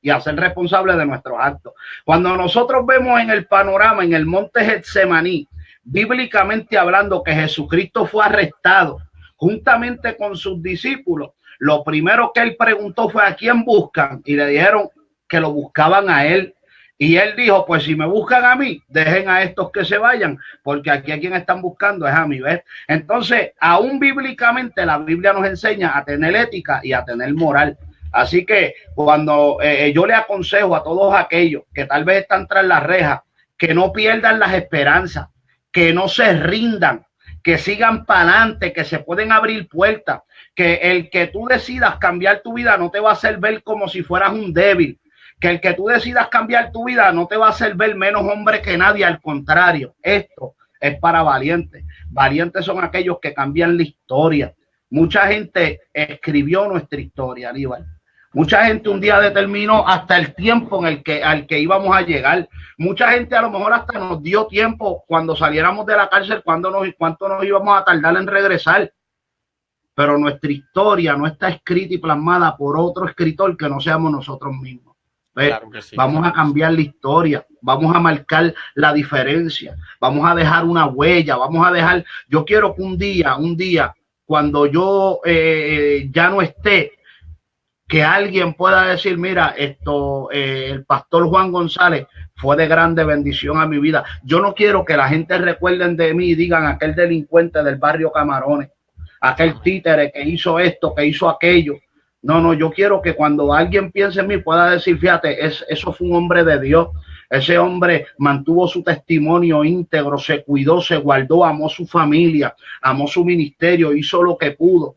y a ser responsables de nuestros actos. Cuando nosotros vemos en el panorama, en el monte Getsemaní, bíblicamente hablando, que Jesucristo fue arrestado juntamente con sus discípulos, lo primero que él preguntó fue: ¿a quién buscan? Y le dijeron que lo buscaban a él. Y él dijo: pues si me buscan a mí, dejen a estos que se vayan, porque aquí a quien están buscando es a mí. ¿Ves? Entonces, aún bíblicamente la Biblia nos enseña a tener ética y a tener moral. Así que cuando yo le aconsejo a todos aquellos que tal vez están tras las rejas, que no pierdan las esperanzas, que no se rindan, que sigan para adelante, que se pueden abrir puertas, que el que tú decidas cambiar tu vida no te va a hacer ver como si fueras un débil, que el que tú decidas cambiar tu vida no te va a hacer ver menos hombre que nadie, al contrario, esto es para valientes. Valientes son aquellos que cambian la historia. Mucha gente escribió nuestra historia, Aníbal. Mucha gente un día determinó hasta el tiempo al que íbamos a llegar. Mucha gente a lo mejor hasta nos dio tiempo cuando saliéramos de la cárcel, cuánto nos íbamos a tardar en regresar. Pero nuestra historia no está escrita y plasmada por otro escritor que no seamos nosotros mismos. Claro que sí. Vamos a cambiar la historia, vamos a marcar la diferencia, vamos a dejar una huella, yo quiero que un día, cuando yo ya no esté, que alguien pueda decir: mira, el pastor Juan González fue de grande bendición a mi vida. Yo no quiero que la gente recuerden de mí y digan: aquel delincuente del barrio Camarones, aquel títere que hizo esto, que hizo aquello. No, yo quiero que cuando alguien piense en mí pueda decir: fíjate, eso fue un hombre de Dios. Ese hombre mantuvo su testimonio íntegro, se cuidó, se guardó, amó su familia, amó su ministerio, hizo lo que pudo,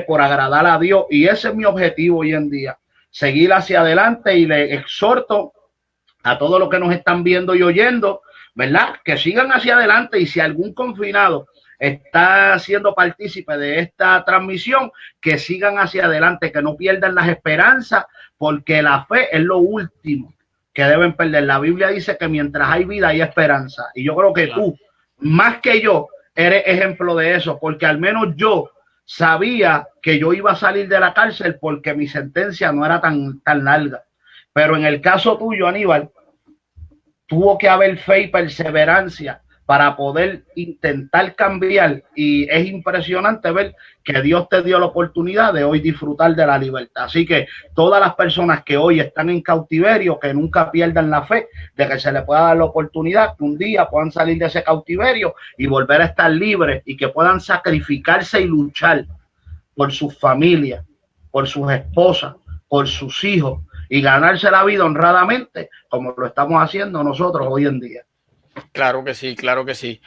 por agradar a Dios. Y ese es mi objetivo hoy en día, seguir hacia adelante, y le exhorto a todos los que nos están viendo y oyendo, ¿verdad?, que sigan hacia adelante. Y si algún confinado está siendo partícipe de esta transmisión, que sigan hacia adelante, que no pierdan las esperanzas, porque la fe es lo último que deben perder. La Biblia dice que mientras hay vida hay esperanza, y yo creo que tú, más que yo, eres ejemplo de eso, porque al menos yo sabía que yo iba a salir de la cárcel porque mi sentencia no era tan larga. Pero en el caso tuyo, Aníbal, tuvo que haber fe y perseverancia para poder intentar cambiar, y es impresionante ver que Dios te dio la oportunidad de hoy disfrutar de la libertad. Así que todas las personas que hoy están en cautiverio, que nunca pierdan la fe de que se les pueda dar la oportunidad, que un día puedan salir de ese cautiverio y volver a estar libres, y que puedan sacrificarse y luchar por sus familias, por sus esposas, por sus hijos, y ganarse la vida honradamente, como lo estamos haciendo nosotros hoy en día. Claro que sí, claro que sí.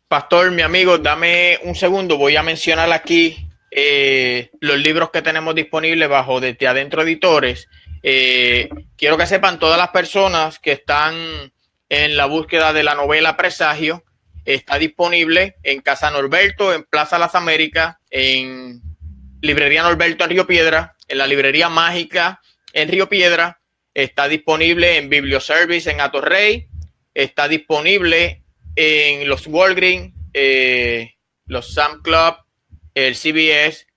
Pastor, mi amigo, dame un segundo. Voy a mencionar aquí los libros que tenemos disponibles bajo Desde Adentro Editores. Quiero que sepan todas las personas que están en la búsqueda de la novela Presagio. Está disponible en Casa Norberto, en Plaza Las Américas, en Librería Norberto en Río Piedra, en la Librería Mágica en Río Piedra. Está disponible en Biblioservice en Atorrey. Está disponible en los Walgreens, los Sam's Club, el CVS,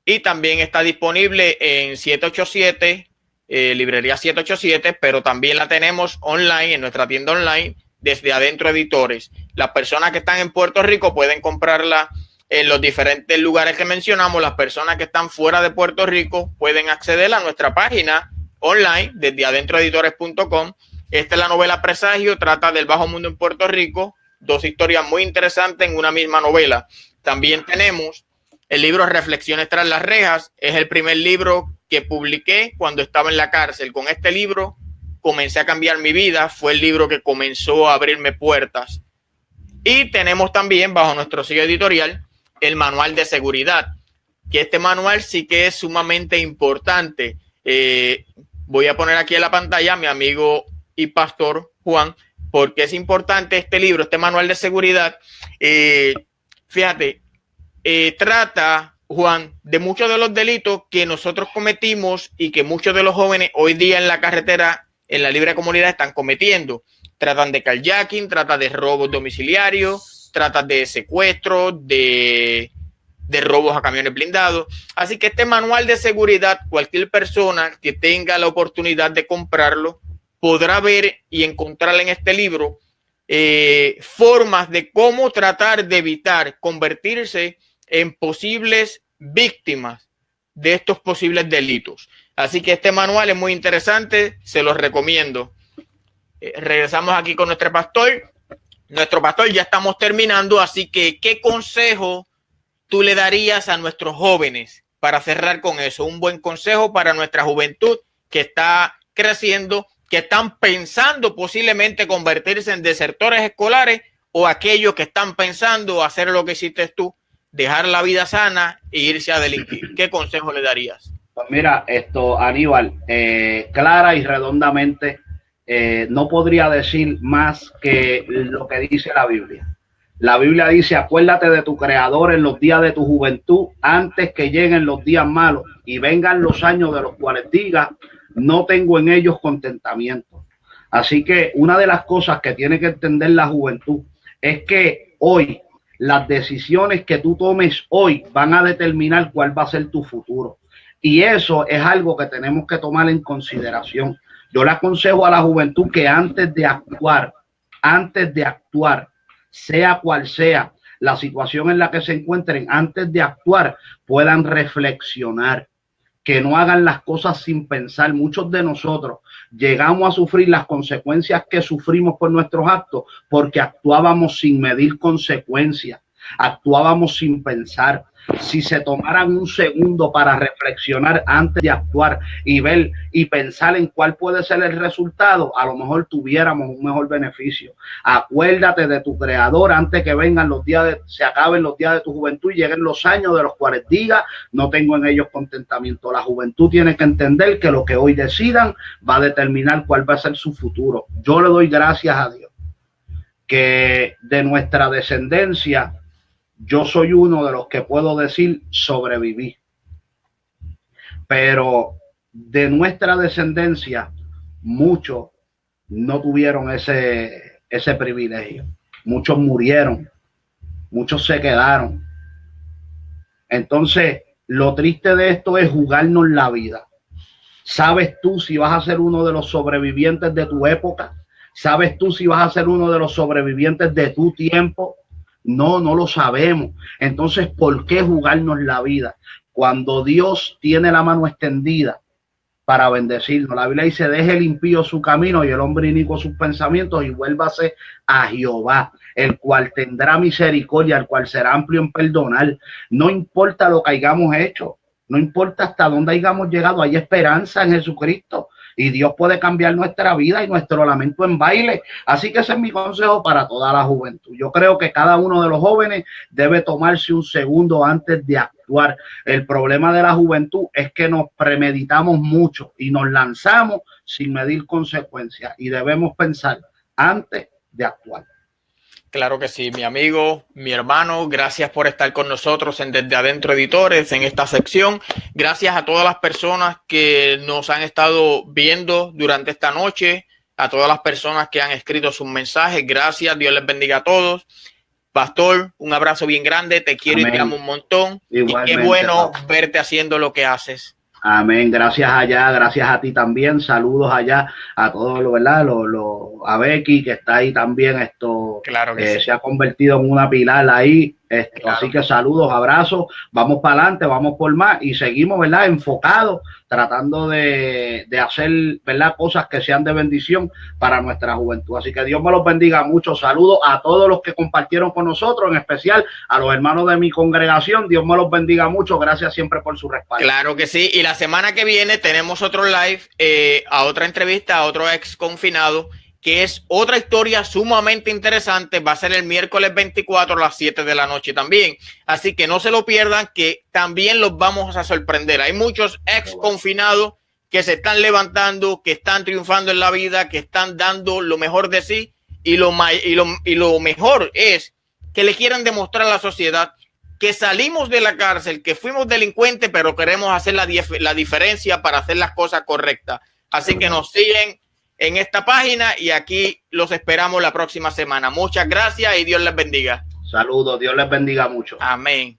y también está disponible en 787, librería 787, pero también la tenemos online, en nuestra tienda online, Desde Adentro Editores. Las personas que están en Puerto Rico pueden comprarla en los diferentes lugares que mencionamos. Las personas que están fuera de Puerto Rico pueden acceder a nuestra página online, desde adentroeditores.com. Esta es la novela Presagio, trata del bajo mundo en Puerto Rico, dos historias muy interesantes en una misma novela. También tenemos el libro Reflexiones tras las rejas, es el primer libro que publiqué cuando estaba en la cárcel. Con este libro comencé a cambiar mi vida, fue el libro que comenzó a abrirme puertas. Y tenemos también bajo nuestro sello editorial el manual de seguridad, que este manual sí que es sumamente importante. Voy a poner aquí en la pantalla a mi amigo y pastor Juan, porque es importante este libro, este manual de seguridad. Fíjate, trata, Juan, de muchos de los delitos que nosotros cometimos y que muchos de los jóvenes hoy día en la carretera, en la libre comunidad, están cometiendo. Tratan de carjacking, tratan de robos domiciliarios, tratan de secuestros, de robos a camiones blindados. Así que este manual de seguridad, cualquier persona que tenga la oportunidad de comprarlo podrá ver y encontrar en este libro formas de cómo tratar de evitar convertirse en posibles víctimas de estos posibles delitos. Así que este manual es muy interesante, se los recomiendo. Regresamos aquí con nuestro pastor. Nuestro pastor, ya estamos terminando, así que ¿qué consejo tú le darías a nuestros jóvenes para cerrar con eso? Un buen consejo para nuestra juventud que está creciendo, que están pensando posiblemente convertirse en desertores escolares, o aquellos que están pensando hacer lo que hiciste tú, dejar la vida sana e irse a delinquir. ¿Qué consejo le darías? Pues mira, Aníbal, clara y redondamente, no podría decir más que lo que dice la Biblia. La Biblia dice: acuérdate de tu Creador en los días de tu juventud, antes que lleguen los días malos y vengan los años de los cuales digas, no tengo en ellos contentamiento. Así que una de las cosas que tiene que entender la juventud es que hoy las decisiones que tú tomes hoy van a determinar cuál va a ser tu futuro. Y eso es algo que tenemos que tomar en consideración. Yo le aconsejo a la juventud que antes de actuar, sea cual sea la situación en la que se encuentren, antes de actuar, puedan reflexionar, que no hagan las cosas sin pensar. Muchos de nosotros llegamos a sufrir las consecuencias que sufrimos por nuestros actos porque actuábamos sin medir consecuencias, actuábamos sin pensar. Si se tomaran un segundo para reflexionar antes de actuar y ver y pensar en cuál puede ser el resultado, a lo mejor tuviéramos un mejor beneficio. Acuérdate de tu Creador antes que vengan los días, se acaben los días de tu juventud y lleguen los años de los cuales diga, no tengo en ellos contentamiento. La juventud tiene que entender que lo que hoy decidan va a determinar cuál va a ser su futuro. Yo le doy gracias a Dios que de nuestra descendencia yo soy uno de los que puedo decir sobreviví. Pero de nuestra descendencia, muchos no tuvieron ese privilegio. Muchos murieron, muchos se quedaron. Entonces, lo triste de esto es jugarnos la vida. ¿Sabes tú si vas a ser uno de los sobrevivientes de tu época? ¿Sabes tú si vas a ser uno de los sobrevivientes de tu tiempo? No, no lo sabemos. Entonces, ¿por qué jugarnos la vida? Cuando Dios tiene la mano extendida para bendecirnos. La Biblia dice, deje el impío su camino y el hombre inicuo sus pensamientos y vuélvase a Jehová, el cual tendrá misericordia, el cual será amplio en perdonar. No importa lo que hayamos hecho, no importa hasta dónde hayamos llegado, hay esperanza en Jesucristo y Dios puede cambiar nuestra vida y nuestro lamento en baile. Así que ese es mi consejo para toda la juventud. Yo creo que cada uno de los jóvenes debe tomarse un segundo antes de actuar. El problema de la juventud es que nos premeditamos mucho y nos lanzamos sin medir consecuencias y debemos pensar antes de actuar. Claro que sí, mi amigo, mi hermano, gracias por estar con nosotros en Desde Adentro Editores en esta sección. Gracias a todas las personas que nos han estado viendo durante esta noche, a todas las personas que han escrito sus mensajes. Gracias, Dios les bendiga a todos. Pastor, un abrazo bien grande, te quiero. Amén. Y te amo un montón. Igualmente, y qué bueno verte haciendo lo que haces. Amén, gracias allá, gracias a ti también, saludos allá a todos, ¿verdad? A Becky, que está ahí también, claro que sí. Se ha convertido en una pilar ahí, claro. Así que saludos, abrazos, vamos para adelante, vamos por más y seguimos, ¿verdad? Enfocados, tratando de hacer, ¿verdad? Cosas que sean de bendición para nuestra juventud. Así que Dios me los bendiga mucho. Saludos a todos los que compartieron con nosotros, en especial a los hermanos de mi congregación. Dios me los bendiga mucho. Gracias siempre por su respaldo. Claro que sí. Y la semana que viene tenemos otro live, a otra entrevista, a otro ex confinado, que es otra historia sumamente interesante. Va a ser el miércoles 24 a las 7 de la noche también. Así que no se lo pierdan, que también los vamos a sorprender. Hay muchos ex confinados que se están levantando, que están triunfando en la vida, que están dando lo mejor de sí. Y lo mejor es que le quieran demostrar a la sociedad que salimos de la cárcel, que fuimos delincuentes, pero queremos hacer la diferencia para hacer las cosas correctas. Así que nos siguen en esta página y aquí los esperamos la próxima semana. Muchas gracias y Dios les bendiga. Saludos, Dios les bendiga mucho. Amén.